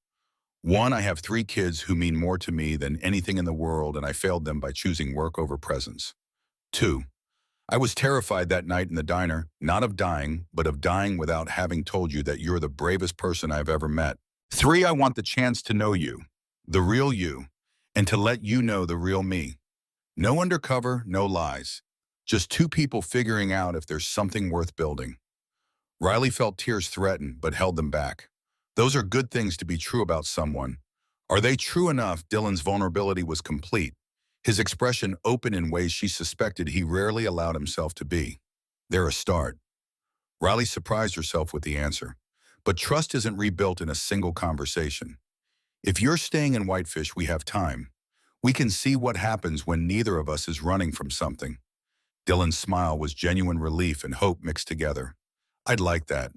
1, I have 3 kids who mean more to me than anything in the world, and I failed them by choosing work over presence. 2, I was terrified that night in the diner, not of dying, but of dying without having told you that you're the bravest person I've ever met. 3, I want the chance to know you, the real you, and to let you know the real me. No undercover, no lies. Just 2 people figuring out if there's something worth building. Riley felt tears threaten, but held them back. Those are good things to be true about someone. Are they true enough? Dylan's vulnerability was complete, his expression open in ways she suspected he rarely allowed himself to be. They're a start. Riley surprised herself with the answer. But trust isn't rebuilt in a single conversation. If you're staying in Whitefish, we have time. We can see what happens when neither of us is running from something. Dylan's smile was genuine relief and hope mixed together. I'd like that.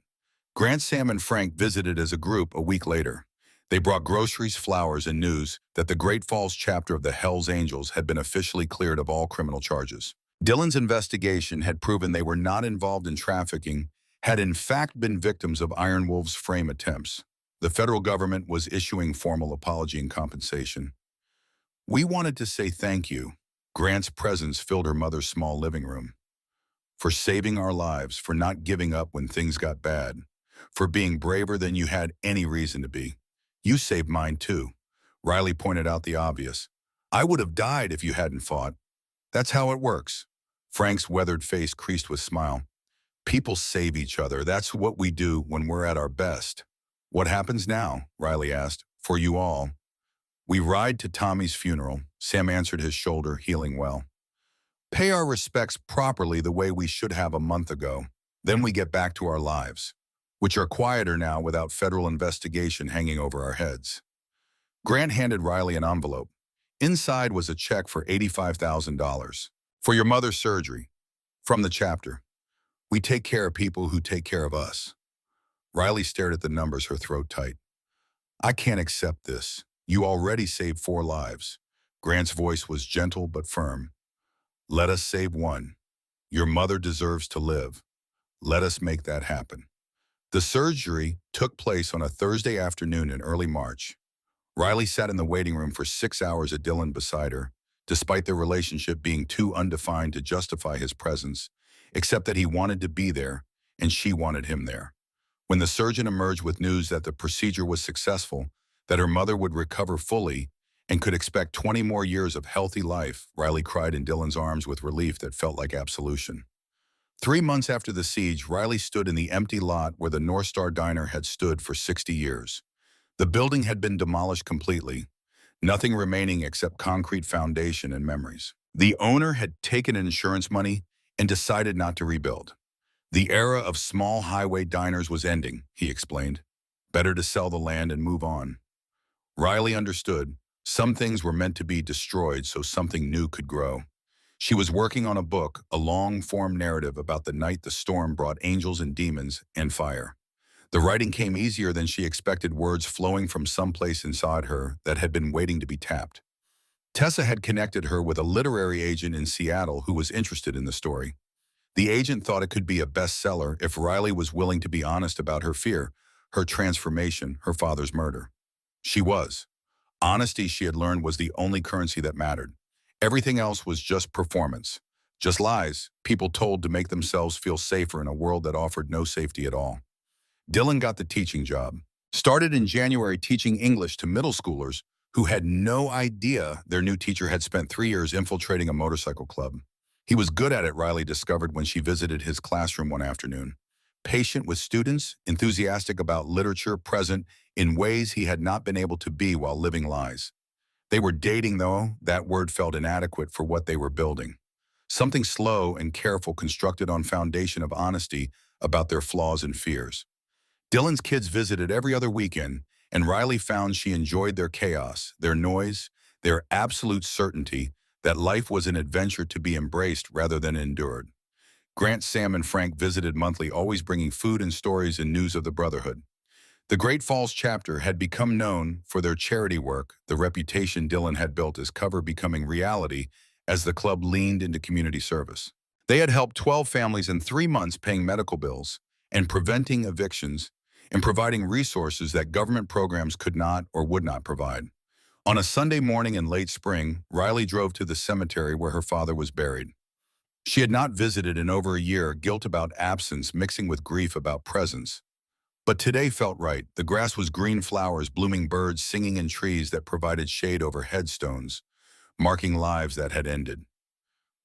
Grant, Sam, and Frank visited as a group a week later. They brought groceries, flowers, and news that the Great Falls chapter of the Hells Angels had been officially cleared of all criminal charges. Dylan's investigation had proven they were not involved in trafficking, had in fact been victims of Iron Wolf's frame attempts. The federal government was issuing formal apology and compensation. We wanted to say thank you. Grant's presence filled her mother's small living room. For saving our lives, for not giving up when things got bad, for being braver than you had any reason to be. You saved mine too. Riley pointed out the obvious. I would have died if you hadn't fought. That's how it works. Frank's weathered face creased with smile. People save each other. That's what we do when we're at our best. What happens now? Riley asked. For you all. We ride to Tommy's funeral. Sam answered, his shoulder healing well. Pay our respects properly the way we should have a month ago. Then we get back to our lives, which are quieter now without federal investigation hanging over our heads. Grant handed Riley an envelope. Inside was a check for $85,000. For your mother's surgery. From the chapter. We take care of people who take care of us. Riley stared at the numbers, her throat tight. I can't accept this. You already saved 4 lives. Grant's voice was gentle but firm. Let us save 1. Your mother deserves to live. Let us make that happen. The surgery took place on a Thursday afternoon in early March. Riley sat in the waiting room for 6 hours at Dylan beside her, despite their relationship being too undefined to justify his presence, except that he wanted to be there and she wanted him there. When the surgeon emerged with news that the procedure was successful, that her mother would recover fully and could expect 20 more years of healthy life, Riley cried in Dylan's arms with relief that felt like absolution. 3 months after the siege, Riley stood in the empty lot where the North Star Diner had stood for 60 years. The building had been demolished completely, nothing remaining except concrete foundation and memories. The owner had taken insurance money and decided not to rebuild. The era of small highway diners was ending, he explained. Better to sell the land and move on. Riley understood. Some things were meant to be destroyed so something new could grow. She was working on a book, a long-form narrative about the night the storm brought angels and demons and fire. The writing came easier than she expected, words flowing from someplace inside her that had been waiting to be tapped. Tessa had connected her with a literary agent in Seattle who was interested in the story. The agent thought it could be a bestseller if Riley was willing to be honest about her fear, her transformation, her father's murder. She was. Honesty, she had learned, was the only currency that mattered. Everything else was just performance. Just lies, people told to make themselves feel safer in a world that offered no safety at all. Dylan got the teaching job. Started in January teaching English to middle schoolers who had no idea their new teacher had spent 3 years infiltrating a motorcycle club. He was good at it, Riley discovered when she visited his classroom one afternoon. Patient with students, enthusiastic about literature, present in ways he had not been able to be while living lies. They were dating, though. That word felt inadequate for what they were building. Something slow and careful, constructed on foundation of honesty about their flaws and fears. Dylan's kids visited every other weekend, and Riley found she enjoyed their chaos, their noise, their absolute certainty that life was an adventure to be embraced rather than endured. Grant, Sam, and Frank visited monthly, always bringing food and stories and news of the Brotherhood. The Great Falls chapter had become known for their charity work, the reputation Dylan had built as cover becoming reality as the club leaned into community service. They had helped 12 families in 3 months paying medical bills and preventing evictions and providing resources that government programs could not or would not provide. On a Sunday morning in late spring, Riley drove to the cemetery where her father was buried. She had not visited in over a year, guilt about absence mixing with grief about presence. But today felt right. The grass was green, flowers, blooming, birds singing in trees that provided shade over headstones, marking lives that had ended.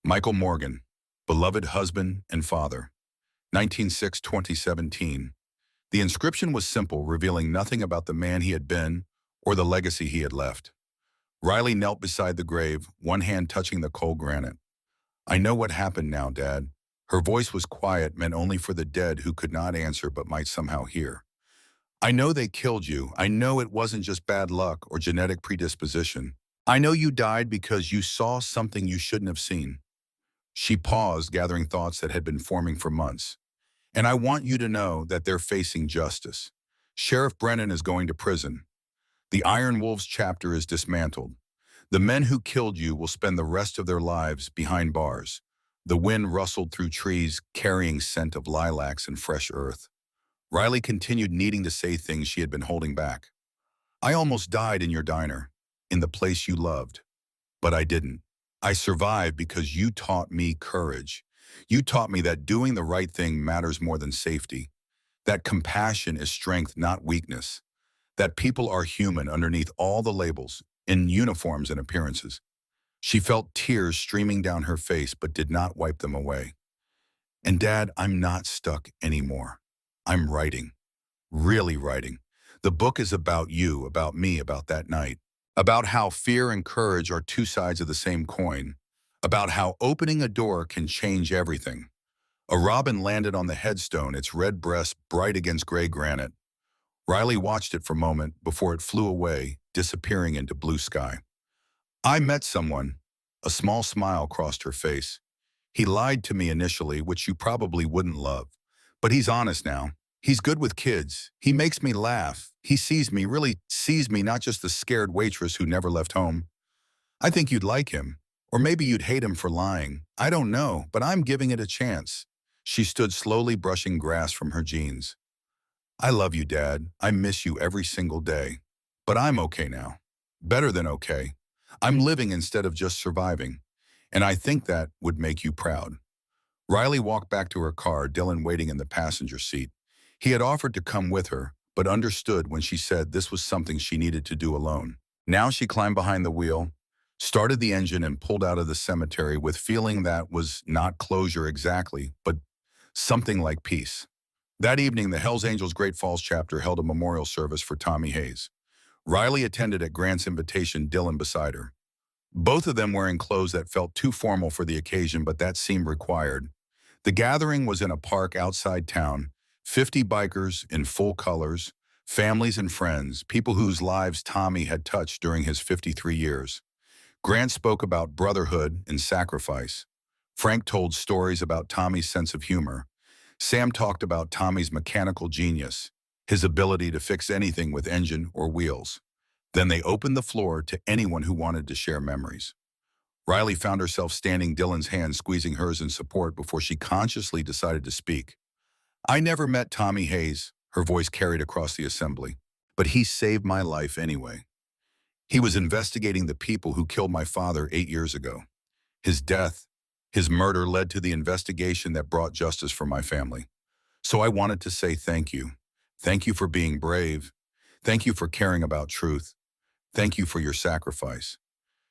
Michael Morgan, beloved husband and father, 19/6/2017. The inscription was simple, revealing nothing about the man he had been or the legacy he had left. Riley knelt beside the grave, one hand touching the cold granite. "I know what happened now, Dad." Her voice was quiet, meant only for the dead who could not answer but might somehow hear. "I know they killed you. I know it wasn't just bad luck or genetic predisposition. I know you died because you saw something you shouldn't have seen." She paused, gathering thoughts that had been forming for months. "And I want you to know that they're facing justice. Sheriff Brennan is going to prison. The Iron Wolves chapter is dismantled. The men who killed you will spend the rest of their lives behind bars." The wind rustled through trees, carrying scent of lilacs and fresh earth. Riley continued, needing to say things she had been holding back. "I almost died in your diner, in the place you loved. But I didn't. I survived because you taught me courage. You taught me that doing the right thing matters more than safety. That compassion is strength, not weakness. That people are human underneath all the labels, in uniforms and appearances." She felt tears streaming down her face but did not wipe them away. "And Dad, I'm not stuck anymore. I'm writing. Really writing. The book is about you, about me, about that night. About how fear and courage are two sides of the same coin. About how opening a door can change everything." A robin landed on the headstone, its red breast bright against gray granite. Riley watched it for a moment before it flew away, disappearing into blue sky. "I met someone." A small smile crossed her face. "He lied to me initially, which you probably wouldn't love. But he's honest now. He's good with kids. He makes me laugh. He sees me, really sees me, not just the scared waitress who never left home. I think you'd like him. Or maybe you'd hate him for lying. I don't know, but I'm giving it a chance." She stood slowly, brushing grass from her jeans. "I love you, Dad. I miss you every single day. But I'm okay now. Better than okay. I'm living instead of just surviving. And I think that would make you proud." Riley walked back to her car, Dylan waiting in the passenger seat. He had offered to come with her, but understood when she said this was something she needed to do alone. Now she climbed behind the wheel, started the engine, and pulled out of the cemetery with feeling that was not closure exactly, but something like peace. That evening, the Hells Angels Great Falls chapter held a memorial service for Tommy Hayes. Riley attended at Grant's invitation, Dylan beside her. Both of them wearing clothes that felt too formal for the occasion, but that seemed required. The gathering was in a park outside town, 50 bikers in full colors, families and friends, people whose lives Tommy had touched during his 53 years. Grant spoke about brotherhood and sacrifice. Frank told stories about Tommy's sense of humor. Sam talked about Tommy's mechanical genius, his ability to fix anything with engine or wheels. Then they opened the floor to anyone who wanted to share memories. Riley found herself standing, Dylan's hand squeezing hers in support before she consciously decided to speak. "I never met Tommy Hayes," her voice carried across the assembly, "but he saved my life anyway. He was investigating the people who killed my father 8 years ago. His death, his murder led to the investigation that brought justice for my family. So I wanted to say thank you. Thank you for being brave. Thank you for caring about truth. Thank you for your sacrifice."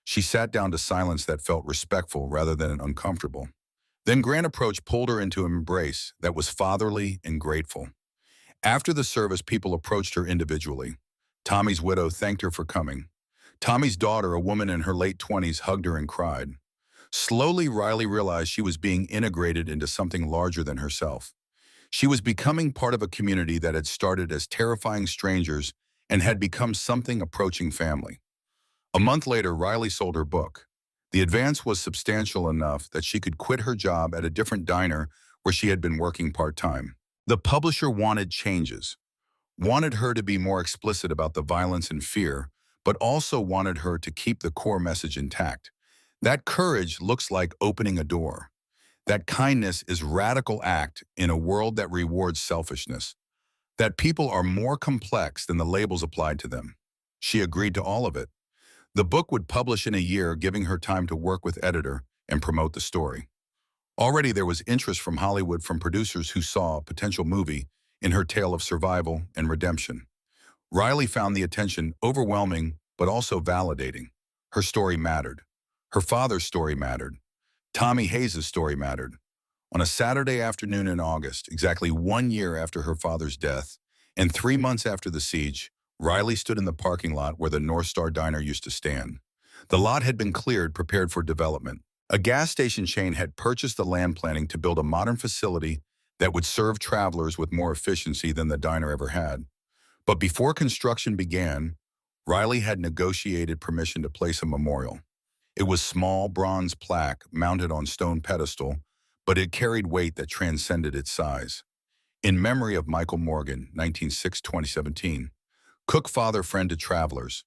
She sat down to silence that felt respectful rather than uncomfortable. Then Grant approached, pulled her into an embrace that was fatherly and grateful. After the service, people approached her individually. Tommy's widow thanked her for coming. Tommy's daughter, a woman in her late 20s, hugged her and cried. Slowly, Riley realized she was being integrated into something larger than herself. She was becoming part of a community that had started as terrifying strangers and had become something approaching family. A month later, Riley sold her book. The advance was substantial enough that she could quit her job at a different diner where she had been working part-time. The publisher wanted changes, wanted her to be more explicit about the violence and fear, but also wanted her to keep the core message intact. That courage looks like opening a door. That kindness is radical act in a world that rewards selfishness. That people are more complex than the labels applied to them. She agreed to all of it. The book would publish in a year, giving her time to work with editor and promote the story. Already there was interest from Hollywood from producers who saw a potential movie in her tale of survival and redemption. Riley found the attention overwhelming but also validating. Her story mattered. Her father's story mattered. Tommy Hayes' story mattered. On a Saturday afternoon in August, exactly 1 year after her father's death, and 3 months after the siege, Riley stood in the parking lot where the North Star Diner used to stand. The lot had been cleared, prepared for development. A gas station chain had purchased the land planning to build a modern facility that would serve travelers with more efficiency than the diner ever had. But before construction began, Riley had negotiated permission to place a memorial. It was small bronze plaque mounted on stone pedestal, but it carried weight that transcended its size. In memory of Michael Morgan, 1906-2017, cook father friend to travelers,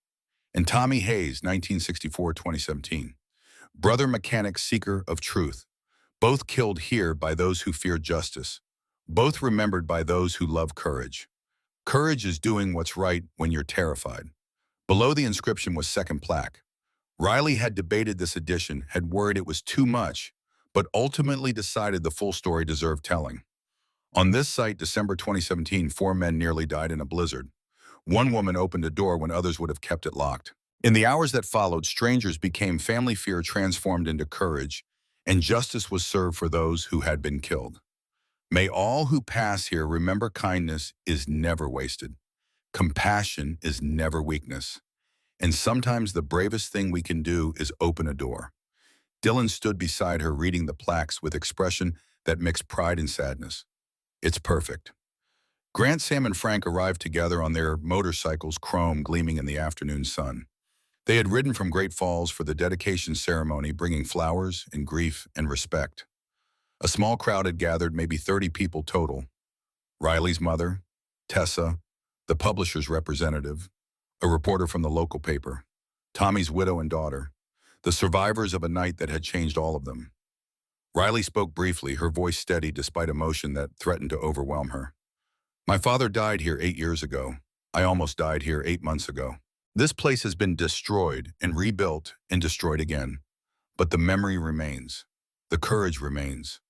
and Tommy Hayes, 1964-2017, brother mechanic seeker of truth, both killed here by those who fear justice, both remembered by those who love courage. Courage is doing what's right when you're terrified. Below the inscription was second plaque. Riley had debated this addition, had worried it was too much, but ultimately decided the full story deserved telling. On this site, December 2017, 4 men nearly died in a blizzard. One woman opened a door when others would have kept it locked. In the hours that followed, strangers became family fear transformed into courage, and justice was served for those who had been killed. May all who pass here remember kindness is never wasted. Compassion is never weakness. And sometimes the bravest thing we can do is open a door. Dylan stood beside her reading the plaques with expression that mixed pride and sadness. It's perfect. Grant, Sam, and Frank arrived together on their motorcycles, chrome gleaming in the afternoon sun. They had ridden from Great Falls for the dedication ceremony, bringing flowers and grief and respect. A small crowd had gathered, maybe 30 people total. Riley's mother, Tessa, the publisher's representative, a reporter from the local paper, Tommy's widow and daughter, the survivors of a night that had changed all of them. Riley spoke briefly, her voice steady despite emotion that threatened to overwhelm her. My father died here 8 years ago. I almost died here 8 months ago. This place has been destroyed and rebuilt and destroyed again. But the memory remains. The courage remains.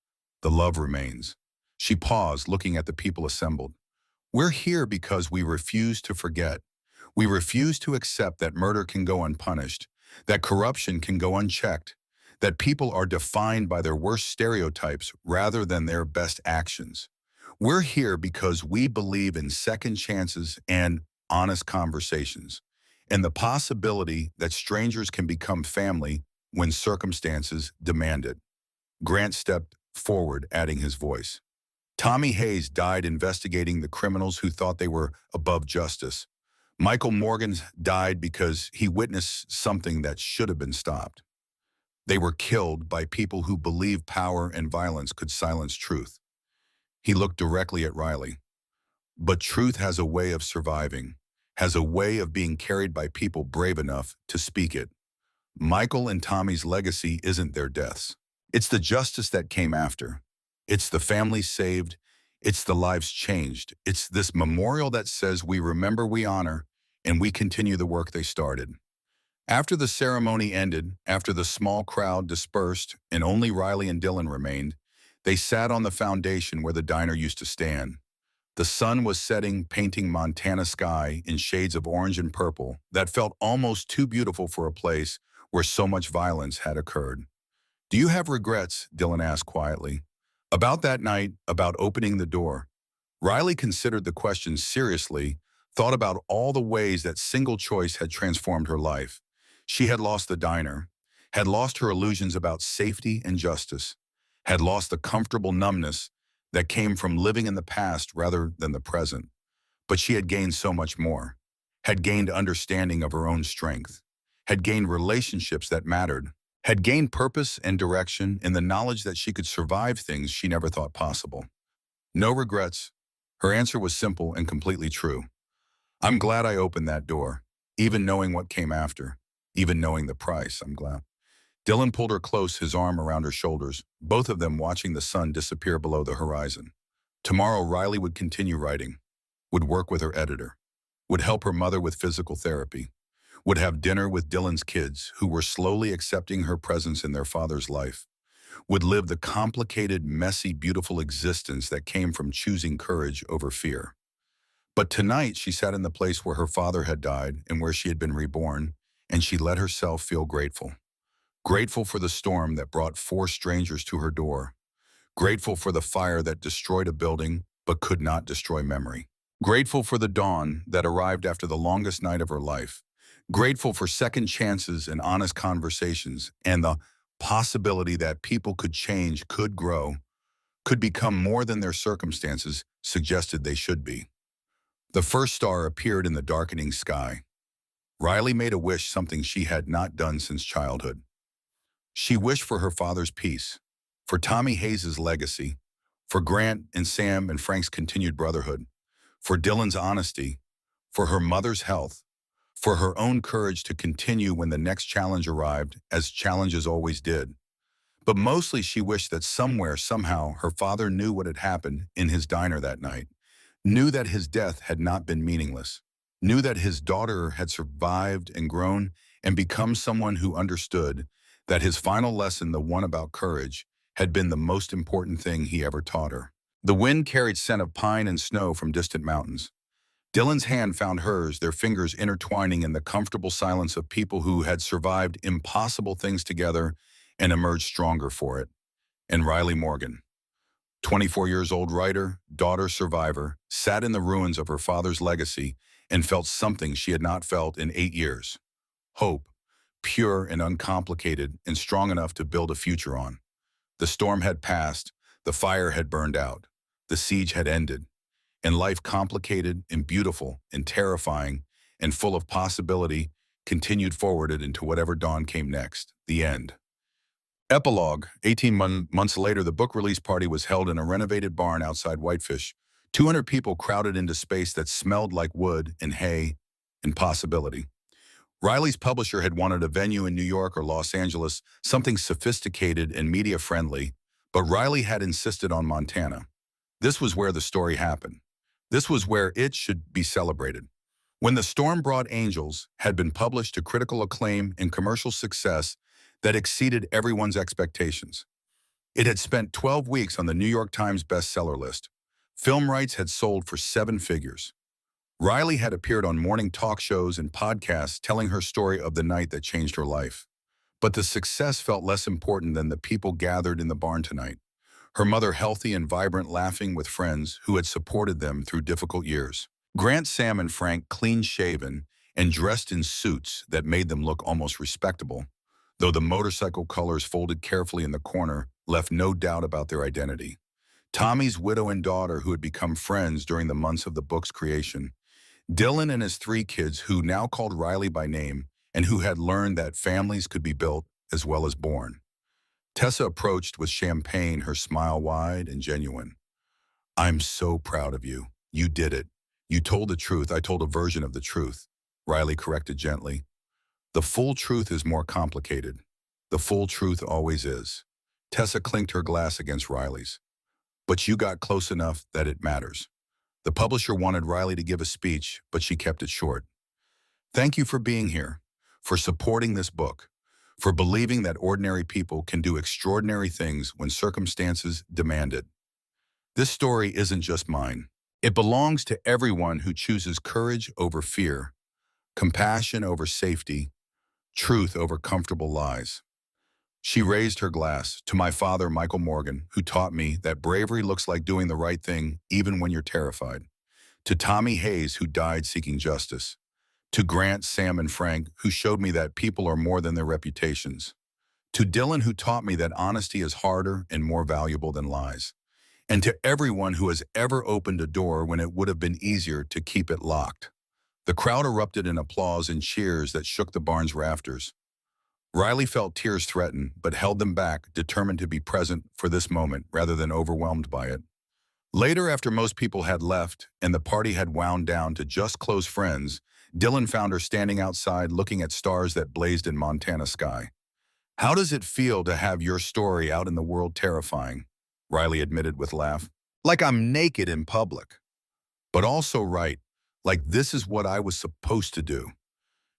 The love remains. She paused, looking at the people assembled. We're here because we refuse to forget. We refuse to accept that murder can go unpunished, that corruption can go unchecked, that people are defined by their worst stereotypes rather than their best actions. We're here because we believe in second chances and honest conversations, and the possibility that strangers can become family when circumstances demand it. Grant stepped forward, adding his voice. Tommy Hayes died investigating the criminals who thought they were above justice. Michael Morgan died because he witnessed something that should have been stopped. They were killed by people who believed power and violence could silence truth. He looked directly at Riley. But truth has a way of surviving, has a way of being carried by people brave enough to speak it. Michael and Tommy's legacy isn't their deaths. It's the justice that came after. It's the families saved. It's the lives changed. It's this memorial that says we remember, we honor, and we continue the work they started. After the ceremony ended, after the small crowd dispersed and only Riley and Dylan remained, they sat on the foundation where the diner used to stand. The sun was setting, painting Montana sky in shades of orange and purple that felt almost too beautiful for a place where so much violence had occurred. Do you have regrets? Dylan asked quietly. About that night, about opening the door. Riley considered the question seriously, thought about all the ways that single choice had transformed her life. She had lost the diner, had lost her illusions about safety and justice, had lost the comfortable numbness that came from living in the past rather than the present. But she had gained so much more. had gained understanding of her own strength, had gained relationships that mattered, had gained purpose and direction in the knowledge that she could survive things she never thought possible. No regrets. Her answer was simple and completely true. I'm glad I opened that door, even knowing what came after, even knowing the price, I'm glad. Dylan pulled her close, his arm around her shoulders, both of them watching the sun disappear below the horizon. Tomorrow, Riley would continue writing, would work with her editor, would help her mother with physical therapy, would have dinner with Dylan's kids, who were slowly accepting her presence in their father's life, would live the complicated, messy, beautiful existence that came from choosing courage over fear. But tonight, she sat in the place where her father had died and where she had been reborn, and she let herself feel grateful. Grateful for the storm that brought four strangers to her door. Grateful for the fire that destroyed a building but could not destroy memory. Grateful for the dawn that arrived after the longest night of her life. Grateful for second chances and honest conversations and the possibility that people could change, could grow, could become more than their circumstances suggested they should be. The first star appeared in the darkening sky. Riley made a wish, something she had not done since childhood. She wished for her father's peace, for Tommy Hayes' legacy, for Grant and Sam and Frank's continued brotherhood, for Dylan's honesty, for her mother's health, for her own courage to continue when the next challenge arrived, as challenges always did. But mostly she wished that somewhere, somehow, her father knew what had happened in his diner that night, knew that his death had not been meaningless, knew that his daughter had survived and grown and become someone who understood that his final lesson, the one about courage, had been the most important thing he ever taught her. The wind carried scent of pine and snow from distant mountains. Dylan's hand found hers, their fingers intertwining in the comfortable silence of people who had survived impossible things together and emerged stronger for it. And Riley Morgan, 24 years old writer, daughter survivor, sat in the ruins of her father's legacy and felt something she had not felt in 8 years. Hope, pure and uncomplicated and strong enough to build a future on. The storm had passed, the fire had burned out, the siege had ended, and life, complicated and beautiful and terrifying and full of possibility, continued forwarded into whatever dawn came next, the end. Epilogue. 18 months later, the book release party was held in a renovated barn outside Whitefish. 200 people crowded into space that smelled like wood and hay and possibility. Riley's publisher had wanted a venue in New York or Los Angeles, something sophisticated and media-friendly, but Riley had insisted on Montana. This was where the story happened. This was where it should be celebrated. When The Storm Brought Angels had been published to critical acclaim and commercial success that exceeded everyone's expectations. It had spent 12 weeks on the New York Times bestseller list. Film rights had sold for 7 figures. Riley had appeared on morning talk shows and podcasts telling her story of the night that changed her life. But the success felt less important than the people gathered in the barn tonight. Her mother healthy and vibrant, laughing with friends who had supported them through difficult years. Grant, Sam, and Frank clean-shaven and dressed in suits that made them look almost respectable, though the motorcycle colors folded carefully in the corner left no doubt about their identity. Tommy's widow and daughter, who had become friends during the months of the book's creation. Dylan and his 3 kids, who now called Riley by name and who had learned that families could be built as well as born. Tessa approached with champagne, her smile wide and genuine. I'm so proud of you. You did it. You told the truth. I told a version of the truth. Riley corrected gently. The full truth is more complicated. The full truth always is. Tessa clinked her glass against Riley's. But you got close enough that it matters. The publisher wanted Riley to give a speech, but she kept it short. Thank you for being here, for supporting this book, for believing that ordinary people can do extraordinary things when circumstances demand it. This story isn't just mine. It belongs to everyone who chooses courage over fear, compassion over safety, truth over comfortable lies. She raised her glass to my father, Michael Morgan, who taught me that bravery looks like doing the right thing even when you're terrified. To Tommy Hayes, who died seeking justice. To Grant, Sam, and Frank, who showed me that people are more than their reputations. To Dylan, who taught me that honesty is harder and more valuable than lies. And to everyone who has ever opened a door when it would have been easier to keep it locked. The crowd erupted in applause and cheers that shook the barn's rafters. Riley felt tears threaten, but held them back, determined to be present for this moment rather than overwhelmed by it. Later, after most people had left and the party had wound down to just close friends, Dylan found her standing outside looking at stars that blazed in Montana sky. "How does it feel to have your story out in the world terrifying?" Riley admitted with a laugh. "Like I'm naked in public. But also right, like this is what I was supposed to do."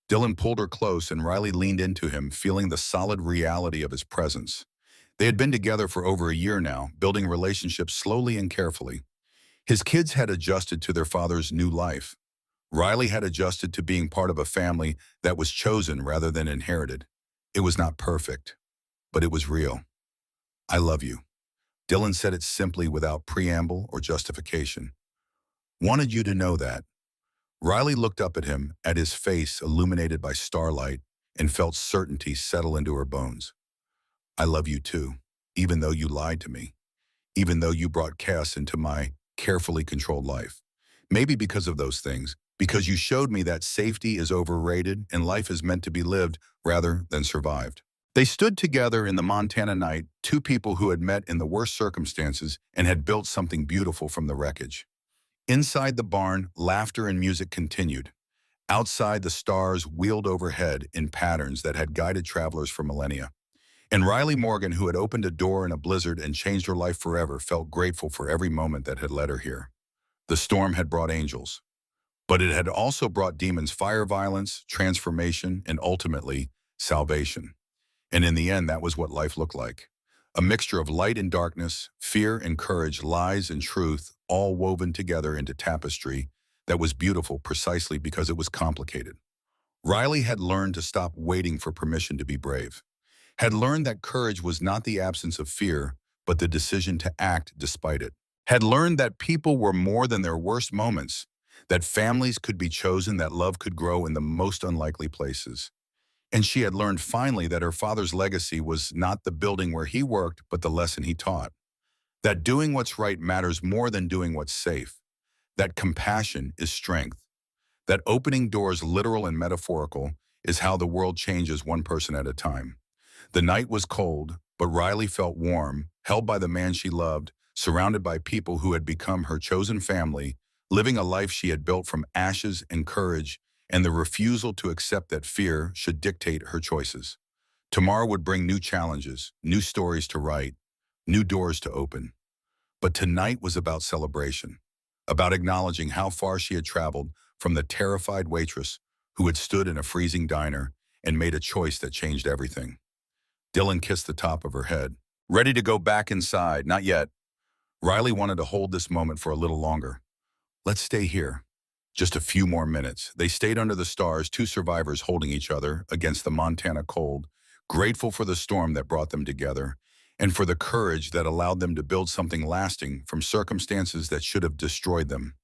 Dylan pulled her close and Riley leaned into him, feeling the solid reality of his presence. They had been together for over a year now, building relationships slowly and carefully. His kids had adjusted to their father's new life. Riley had adjusted to being part of a family that was chosen rather than inherited. It was not perfect, but it was real. "I love you." Dylan said it simply without preamble or justification. "Wanted you to know that." Riley looked up at him, at his face illuminated by starlight, and felt certainty settle into her bones. "I love you too, even though you lied to me, even though you brought chaos into my carefully controlled life. Maybe because of those things, because you showed me that safety is overrated and life is meant to be lived rather than survived." They stood together in the Montana night, two people who had met in the worst circumstances and had built something beautiful from the wreckage. Inside the barn, laughter and music continued. Outside, the stars wheeled overhead in patterns that had guided travelers for millennia. And Riley Morgan, who had opened a door in a blizzard and changed her life forever, felt grateful for every moment that had led her here. The storm had brought angels, but it had also brought demons, fire, violence, transformation, and ultimately, salvation. And in the end, that was what life looked like. A mixture of light and darkness, fear and courage, lies and truth, all woven together into tapestry that was beautiful precisely because it was complicated. Riley had learned to stop waiting for permission to be brave, had learned that courage was not the absence of fear, but the decision to act despite it, had learned that people were more than their worst moments, that families could be chosen, that love could grow in the most unlikely places. And she had learned finally that her father's legacy was not the building where he worked, but the lesson he taught. That doing what's right matters more than doing what's safe. That compassion is strength. That opening doors, literal and metaphorical, is how the world changes one person at a time. The night was cold, but Riley felt warm, held by the man she loved, surrounded by people who had become her chosen family, living a life she had built from ashes and courage, and the refusal to accept that fear should dictate her choices. Tomorrow would bring new challenges, new stories to write, new doors to open. But tonight was about celebration, about acknowledging how far she had traveled from the terrified waitress who had stood in a freezing diner and made a choice that changed everything. Dylan kissed the top of her head. "Ready to go back inside?" "Not yet." Riley wanted to hold this moment for a little longer. "Let's stay here. Just a few more minutes." They stayed under the stars, two survivors holding each other against the Montana cold, grateful for the storm that brought them together, and for the courage that allowed them to build something lasting from circumstances that should have destroyed them.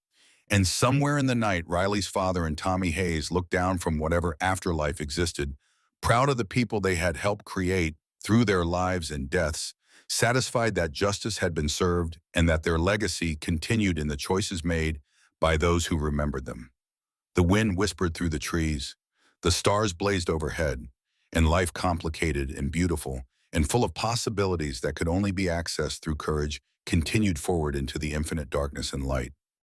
And somewhere in the night, Riley's father and Tommy Hayes looked down from whatever afterlife existed, proud of the people they had helped create through their lives and deaths, satisfied that justice had been served and that their legacy continued in the choices made by those who remembered them. The wind whispered through the trees, the stars blazed overhead, and life, complicated and beautiful and full of possibilities that could only be accessed through courage, continued forward into the infinite darkness and light.